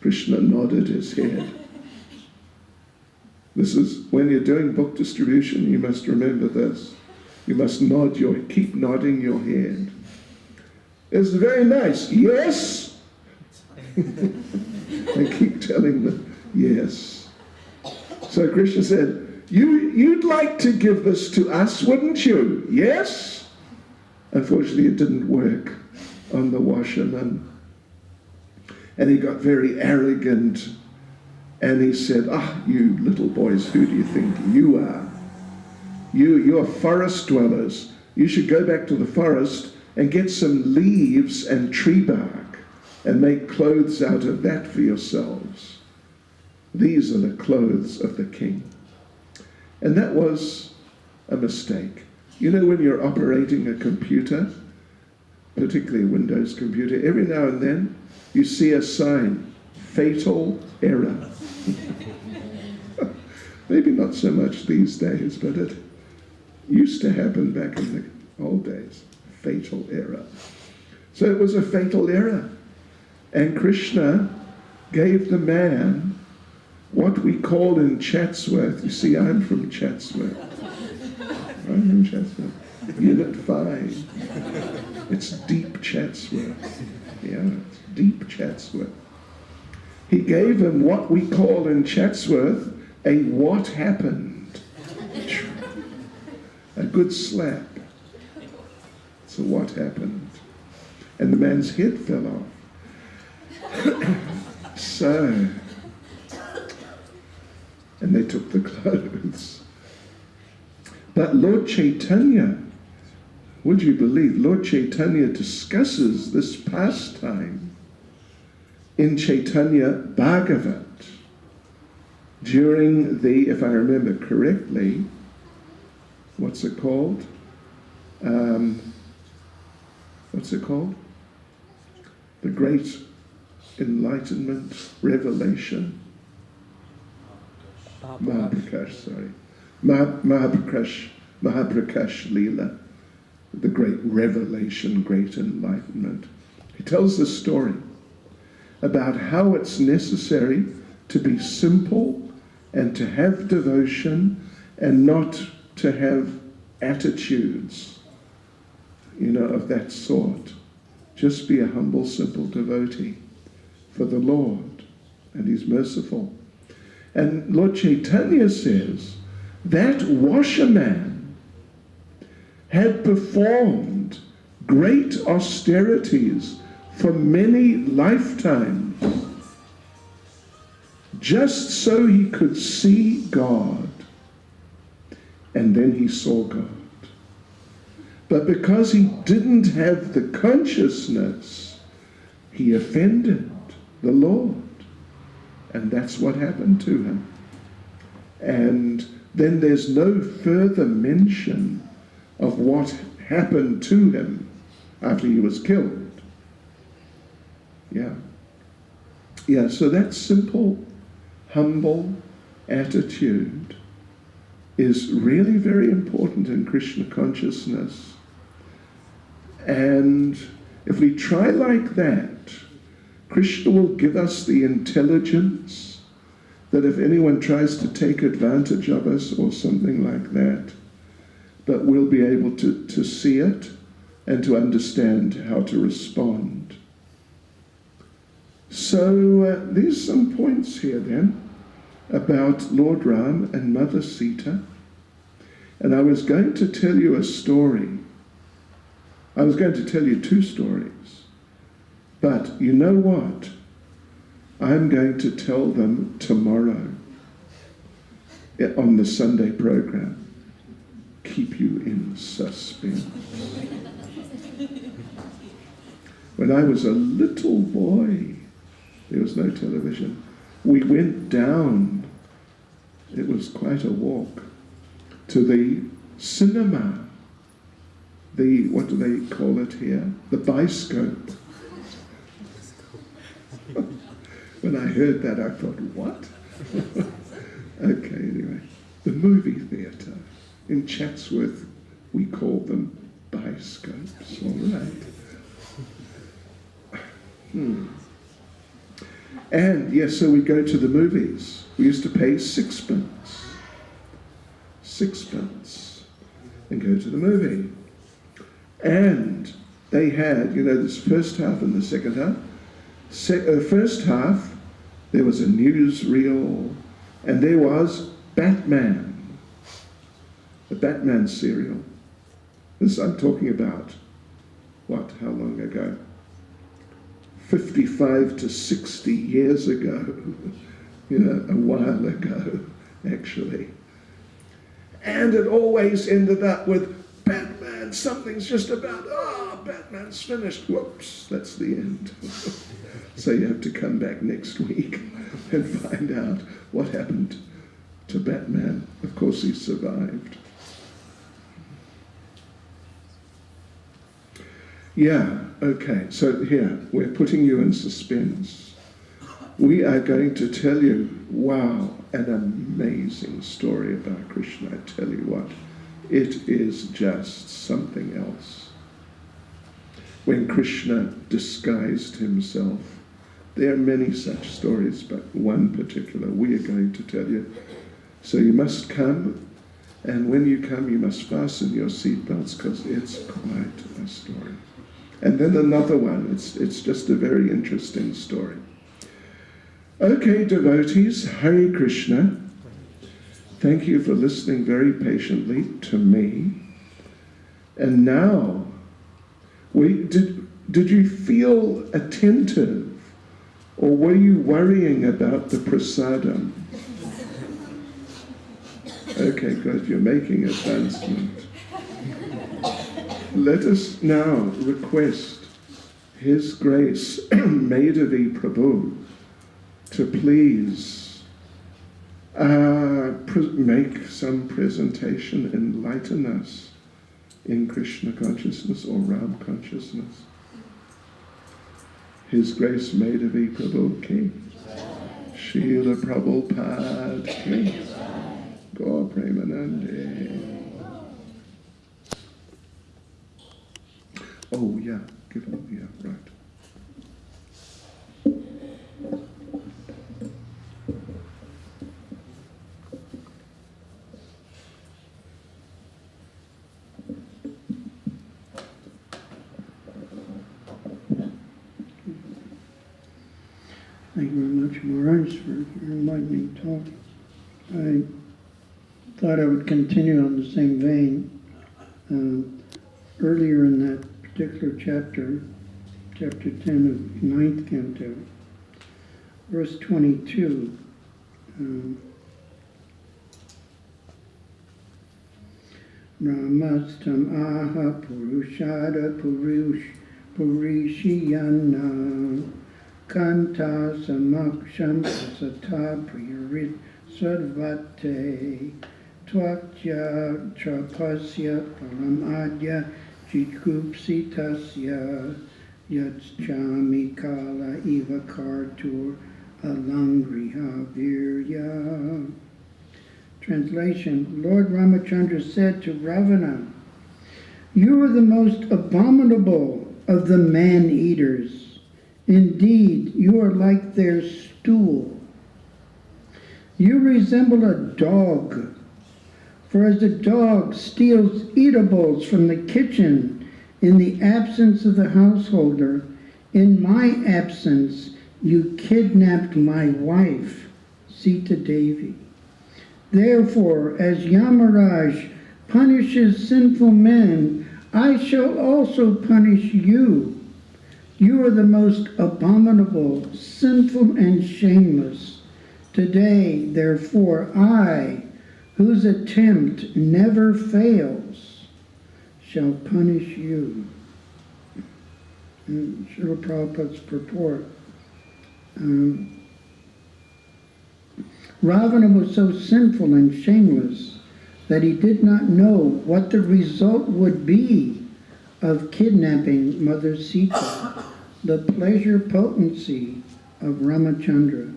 Krishna nodded his head. This is, when you're doing book distribution, you must remember this. You must keep nodding your head. It's very nice. Yes? And keep telling them, yes. So Krishna said, you'd like to give this to us, wouldn't you? Yes? Unfortunately, it didn't work on the washerman. And he got very arrogant. And he said, you little boys, who do you think you are? You're forest dwellers. You should go back to the forest and get some leaves and tree bark and make clothes out of that for yourselves. These are the clothes of the king. And that was a mistake. You know, when you're operating a computer, particularly a Windows computer, every now and then you see a sign, fatal error. Maybe not so much these days, but it used to happen back in the old days. Fatal error. So it was a fatal error. And Krishna gave the man what we call in Chatsworth, you see, I'm from Chatsworth. I'm from Chatsworth. Unit 5. It's deep Chatsworth. Yeah, it's deep Chatsworth. He gave him what we call in Chatsworth a what happened. A good slap. So what happened? And the man's head fell off. So, and they took the clothes. But Lord Chaitanya, would you believe, Lord Chaitanya discusses this pastime in Chaitanya Bhagavat during the, if I remember correctly, what's it called? The Great Enlightenment, Revelation. Mahaprakash, sorry. Mahaprakash Leela, the Great Revelation, Great Enlightenment. He tells the story about how it's necessary to be simple and to have devotion and not to have attitudes, of that sort. Just be a humble, simple devotee for the Lord, and He's merciful. And Lord Chaitanya says that washerman had performed great austerities for many lifetimes just so he could see God. And then he saw God. But because he didn't have the consciousness, he offended the Lord. And that's what happened to him. And then there's no further mention of what happened to him after he was killed. Yeah, so that simple, humble attitude is really very important in Krishna consciousness. And if we try like that, Krishna will give us the intelligence that if anyone tries to take advantage of us or something like that, but we'll be able to see it and to understand how to respond. So there's some points here then about Lord Ram and Mother Sita. And I was going to tell you a story. I was going to tell you two stories. But you know what? I'm going to tell them tomorrow on the Sunday program. Keep you in suspense. When I was a little boy, there was no television. We went down, it was quite a walk, to the cinema. The, what do they call it here? The bioscope. When I heard that, I thought, what? Okay, anyway. The movie theatre. In Chatsworth, we call them bioscopes, all right. And yes, so we go to the movies. We used to pay sixpence, and go to the movie. And they had, you know, this first half and the second half. First half, there was a newsreel, and there was Batman, the Batman serial. This I'm talking about, what, how long ago? 55 to 60 years ago, you know, a while ago, actually. And it always ended up with Batman, something's just about, Batman's finished. Whoops, that's the end. So you have to come back next week and find out what happened to Batman. Of course, he survived. Yeah, okay, so here, we're putting you in suspense. We are going to tell you, wow, an amazing story about Krishna. I tell you what, it is just something else. When Krishna disguised himself, there are many such stories, but one particular we are going to tell you. So you must come, and when you come, you must fasten your seatbelts, because it's quite a story. And then another one, it's just a very interesting story. Okay, devotees, Hare Krishna. Thank you for listening very patiently to me. And now, did you feel attentive, or were you worrying about the prasadam? Okay, good, you're making advancement. Let us now request His Grace, Medhavi Prabhu, to please make some presentation, enlighten us in Krishna consciousness or Ram consciousness. His Grace Medhavi Prabhu ki, Srila Prabhupada ki, Gaur Premanande. Oh yeah, give him, yeah, right. Thank you very much, Maharaj, for enlightening talk. I thought I would continue on the same vein. Earlier in that particular chapter, chapter 10 of 9th canto, verse 22, Ramastam aha purushada purishiyana kanta samaksham asata priyarit sarvate twakya trapasya paramadya jikupsitasya yatschami kala eva kartur alangriha virya. Translation: Lord Ramacandra said to Ravana, "You are the most abominable of the man-eaters. Indeed, you are like their stool. You resemble a dog, For as the dog steals eatables from the kitchen in the absence of the householder, in my absence you kidnapped my wife, Sita Devi. Therefore, as Yamaraj punishes sinful men, I shall also punish you. You are the most abominable, sinful, and shameless. Today, therefore, I, whose attempt never fails, shall punish you. And Srila Prabhupada's purport. Ravana was so sinful and shameless that he did not know what the result would be of kidnapping Mother Sita, the pleasure potency of Ramacandra.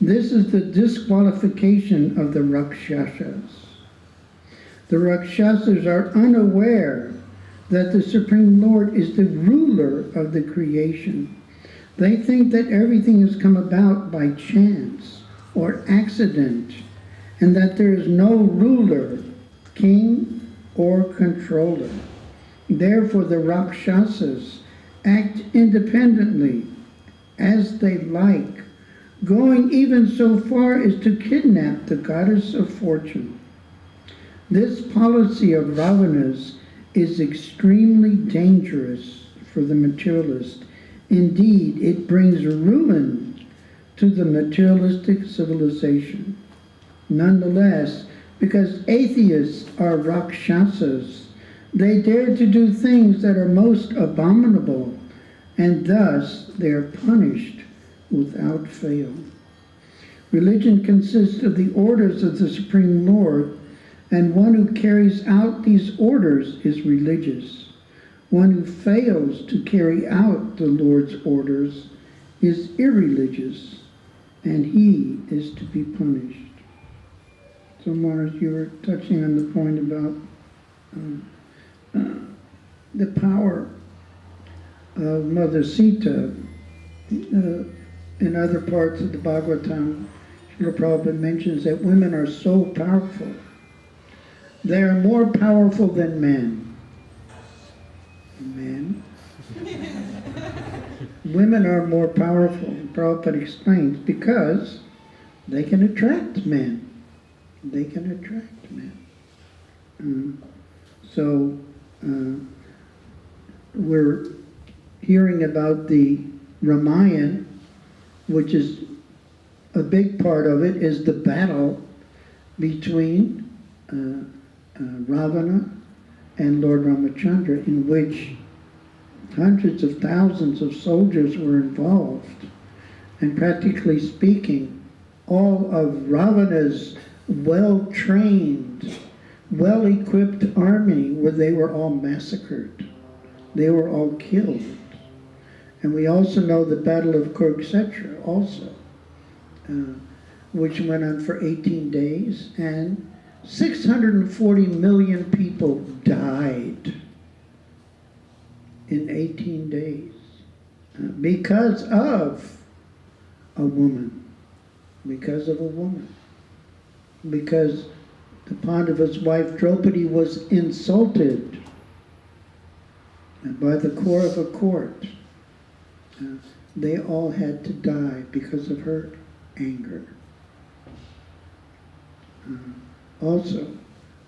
This is the disqualification of the Rakshasas. The Rakshasas are unaware that the Supreme Lord is the ruler of the creation. They think that everything has come about by chance or accident, and that there is no ruler, king, or controller. Therefore, the Rakshasas act independently, as they like, going even so far as to kidnap the goddess of fortune. This policy of Ravana's is extremely dangerous for the materialist. Indeed, it brings ruin to the materialistic civilization. Nonetheless, because atheists are Rakshasas, they dare to do things that are most abominable, and thus they are punished without fail. Religion consists of the orders of the Supreme Lord, and one who carries out these orders is religious. One who fails to carry out the Lord's orders is irreligious, and he is to be punished. So, Mars, you were touching on the point about the power of Mother Sita. In other parts of the Bhagavatam, Srila Prabhupada mentions that women are so powerful. They are more powerful than men. Men? Women are more powerful, Prabhupada explains, because they can attract men. They can attract men. We're hearing about the Ramayana, which is a big part of it, is the battle between Ravana and Lord Ramacandra, in which hundreds of thousands of soldiers were involved. And practically speaking, all of Ravana's well-trained, well-equipped army, where they were all massacred. They were all killed. And we also know the Battle of Kurukshetra also, which went on for 18 days, and 640 million people died in 18 days because of a woman. Because of a woman. Because the Pandava's wife Draupadi was insulted by the core of a court. They all had to die because of her anger. Also,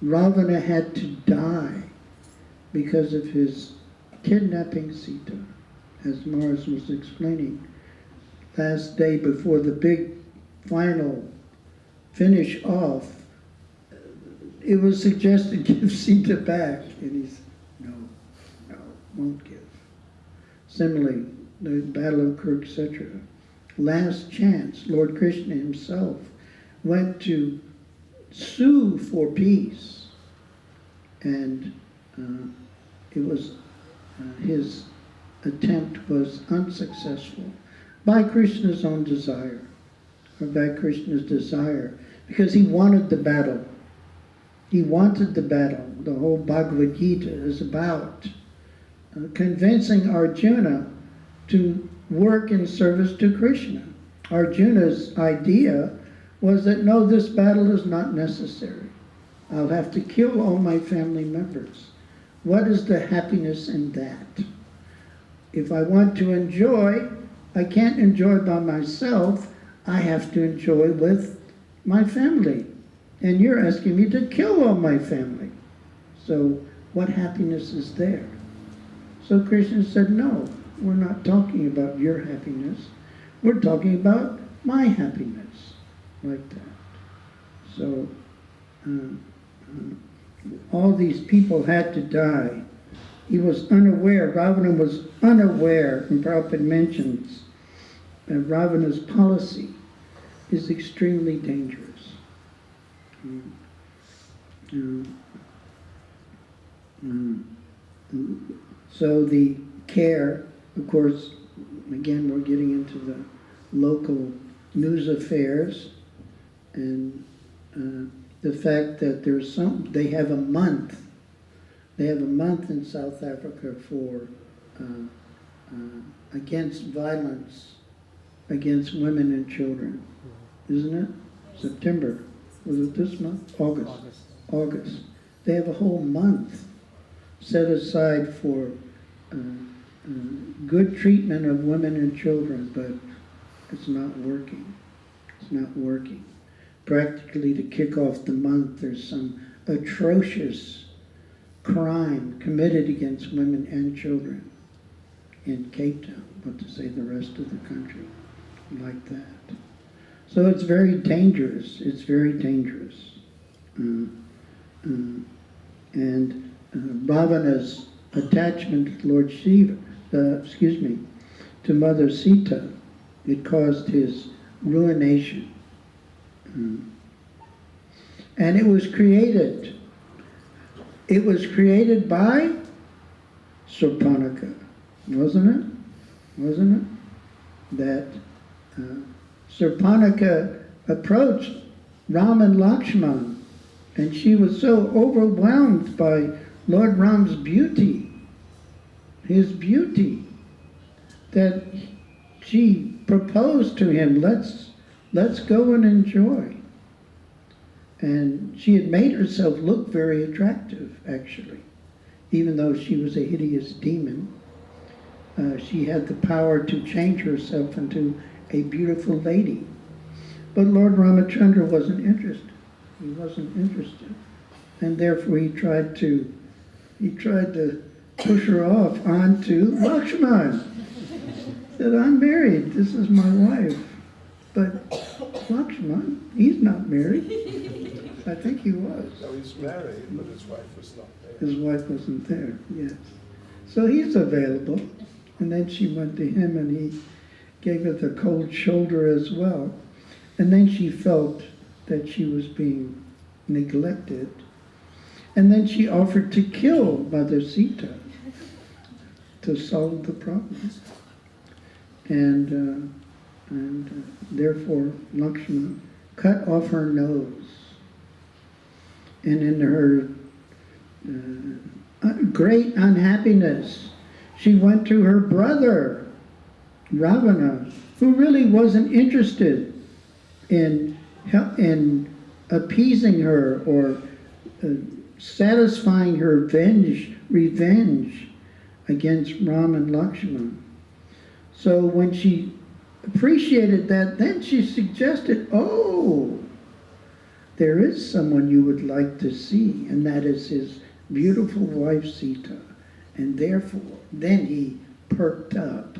Ravana had to die because of his kidnapping Sita, as Mars was explaining. Last day before the big final finish off, it was suggested give Sita back, and he said, no, won't give. Similarly, the Battle of Kurukshetra, last chance, Lord Krishna himself went to sue for peace, and it was his attempt was unsuccessful by Krishna's own desire, or by Krishna's desire, because he wanted the battle. He wanted the battle. The whole Bhagavad Gita is about convincing Arjuna to work in service to Krishna. Arjuna's idea was that no, this battle is not necessary. I'll have to kill all my family members. What is the happiness in that? If I want to enjoy, I can't enjoy by myself. I have to enjoy with my family. And you're asking me to kill all my family. So what happiness is there? So Krishna said, no, we're not talking about your happiness. We're talking about my happiness, like that. So all these people had to die. He was unaware, Ravana was unaware, and Prabhupada mentions that Ravana's policy is extremely dangerous. So the care, of course, again, we're getting into the local news affairs, and the fact that they have a month in South Africa for against violence against women and children, isn't it? September, was it this month? August. They have a whole month set aside for good treatment of women and children, but it's not working. It's not working. Practically to kick off the month, there's some atrocious crime committed against women and children in Cape Town, what to say the rest of the country, like that. So it's very dangerous. It's very dangerous. And Ravana's attachment to Lord Shiva, to Mother Sita, it caused his ruination. And it was created by Surpanaka, wasn't it? That Surpanaka approached Ram and Lakshman, and she was so overwhelmed by Lord Ram's beauty, his beauty, that she proposed to him, let's go and enjoy. And she had made herself look very attractive, actually. Even though she was a hideous demon, she had the power to change herself into a beautiful lady. But Lord Ramacandra wasn't interested. He wasn't interested. And therefore he tried to push her off onto Lakshman. Said, I'm married, this is my wife. But Lakshman, he's not married. I think he was. No, he's married, but his wife was not there. His wife wasn't there, yes. So he's available. And then she went to him and he gave her the cold shoulder as well. And then she felt that she was being neglected. And then she offered to kill Mother Sita to solve the problem. And therefore Lakshmana cut off her nose. And in her great unhappiness, she went to her brother, Ravana, who really wasn't interested in appeasing her or satisfying her revenge against Ram and Lakshmana. So when she appreciated that, then she suggested, oh, there is someone you would like to see, and that is his beautiful wife Sita. And therefore, then he perked up.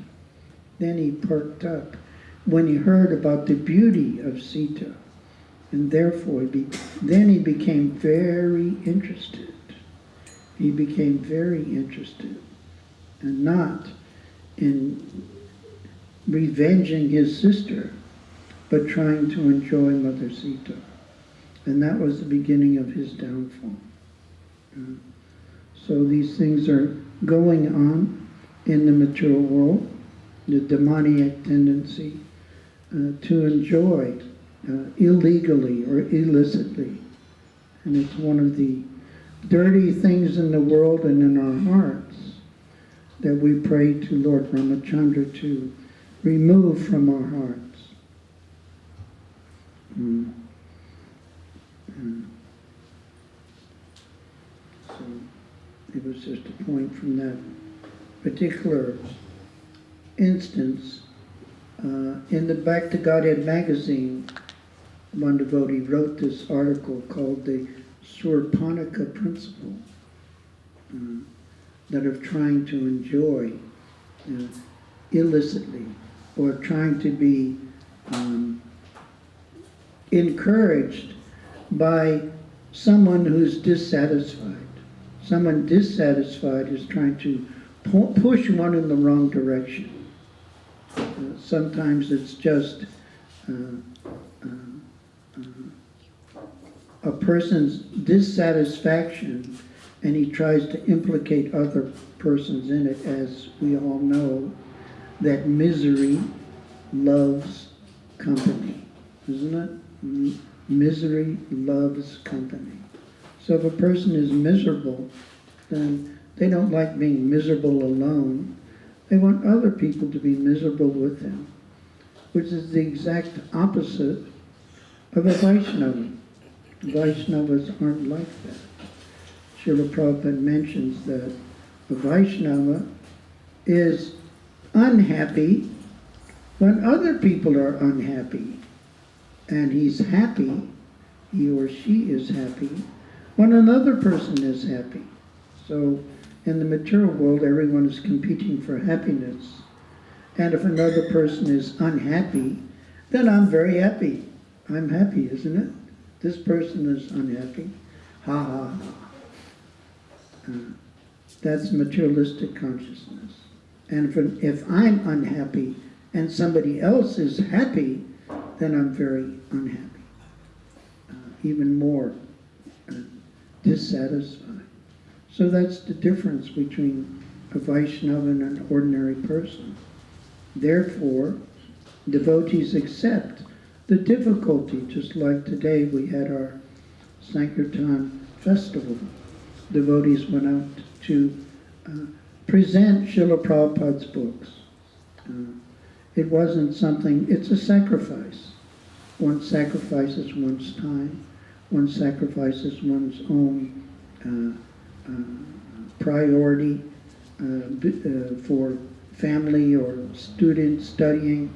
Then he perked up when he heard about the beauty of Sita. And therefore, then he became very interested. He became very interested, and not in revenging his sister, but trying to enjoy Mother Sita. And that was the beginning of his downfall. So these things are going on in the material world, the demoniac tendency to enjoy illegally or illicitly. And it's one of the dirty things in the world and in our hearts that we pray to Lord Ramacandra to remove from our hearts. it was just a point from that particular instance. In the Back to Godhead magazine, one devotee wrote this article called the Surpanika Principle, that of trying to enjoy illicitly, or trying to be encouraged by someone who's dissatisfied. Someone dissatisfied is trying to push one in the wrong direction. Sometimes it's just a person's dissatisfaction, and he tries to implicate other persons in it. As we all know, that misery loves company, isn't it? Misery loves company. So if a person is miserable, then they don't like being miserable alone. They want other people to be miserable with them, which is the exact opposite of a Vaishnava. Vaishnavas aren't like that. Srila Prabhupada mentions that a Vaishnava is unhappy when other people are unhappy, and he's happy, he or she is happy, when another person is happy. So in the material world, everyone is competing for happiness. And if another person is unhappy, then I'm very happy. I'm happy, isn't it? This person is unhappy. Ha ha ha. That's materialistic consciousness. And if I'm unhappy and somebody else is happy, then I'm very unhappy. Even more dissatisfied. So that's the difference between a Vaishnava and an ordinary person. Therefore, devotees accept the difficulty, just like today we had our Sankirtan festival. Devotees went out to present Srila Prabhupada's books. It wasn't something, it's a sacrifice. One sacrifices one's time, one sacrifices one's own priority for family or students studying,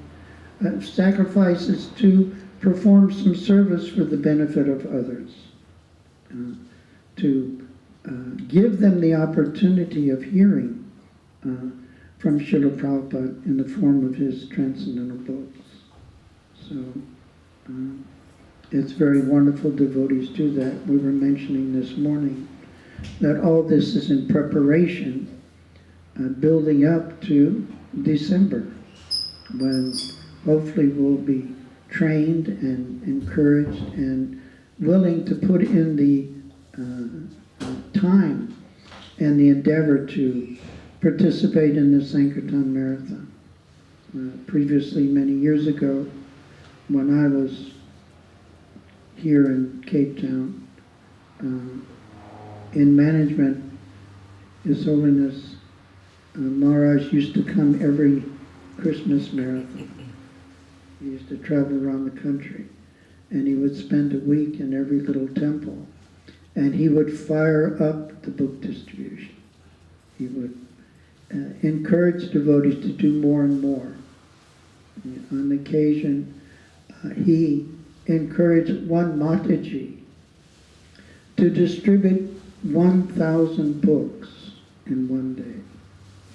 sacrifices to perform some service for the benefit of others, to give them the opportunity of hearing from Srila Prabhupada in the form of his transcendental books. So it's very wonderful devotees do that. We were mentioning this morning that all this is in preparation, building up to December, when hopefully we'll be trained and encouraged and willing to put in the time and the endeavor to participate in the Sankirtan Marathon. Previously, many years ago, when I was here in Cape Town, in management, His Holiness Maharaj used to come every Christmas marathon. He used to travel around the country, and he would spend a week in every little temple, and he would fire up the book distribution. He would encourage devotees to do more and more. On occasion, he encouraged one Mataji to distribute 1,000 books in one day.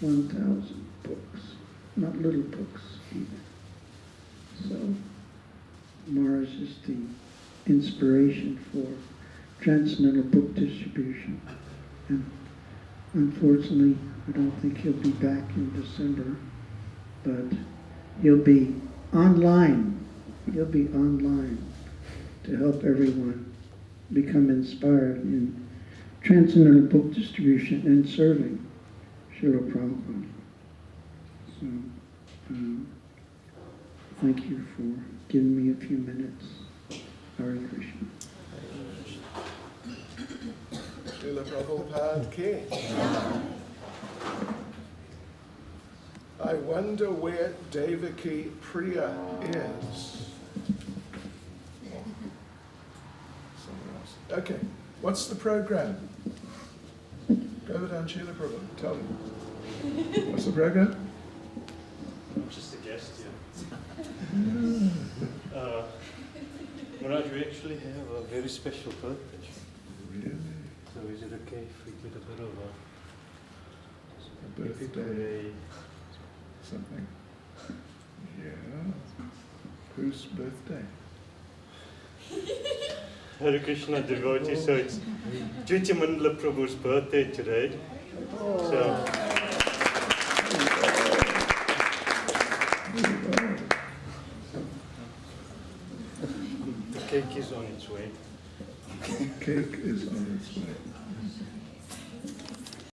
1,000 books, not little books either. So Maharaj is the inspiration for transcendental book distribution. And unfortunately, I don't think he'll be back in December, but he'll be online. He'll be online to help everyone become inspired in transcendental book distribution and serving Srila Prabhupada. So, thank you for giving me a few minutes. Hare Krishna. Srila Prabhupada ki. I wonder where Devaki Priya is. Someone else. Okay, what's the program? Go Govardhan Srila Prabhu, tell me. What's the program? I'm just a guest here. Maharaj, we actually have a very special birthday. Really? So is it okay if we get a bit of A a birthday, something. Yeah. Whose birthday? Hare Krishna devotee, so it's Jyotimandala Prabhu's birthday today. So the cake is on its way. Cake is on its way.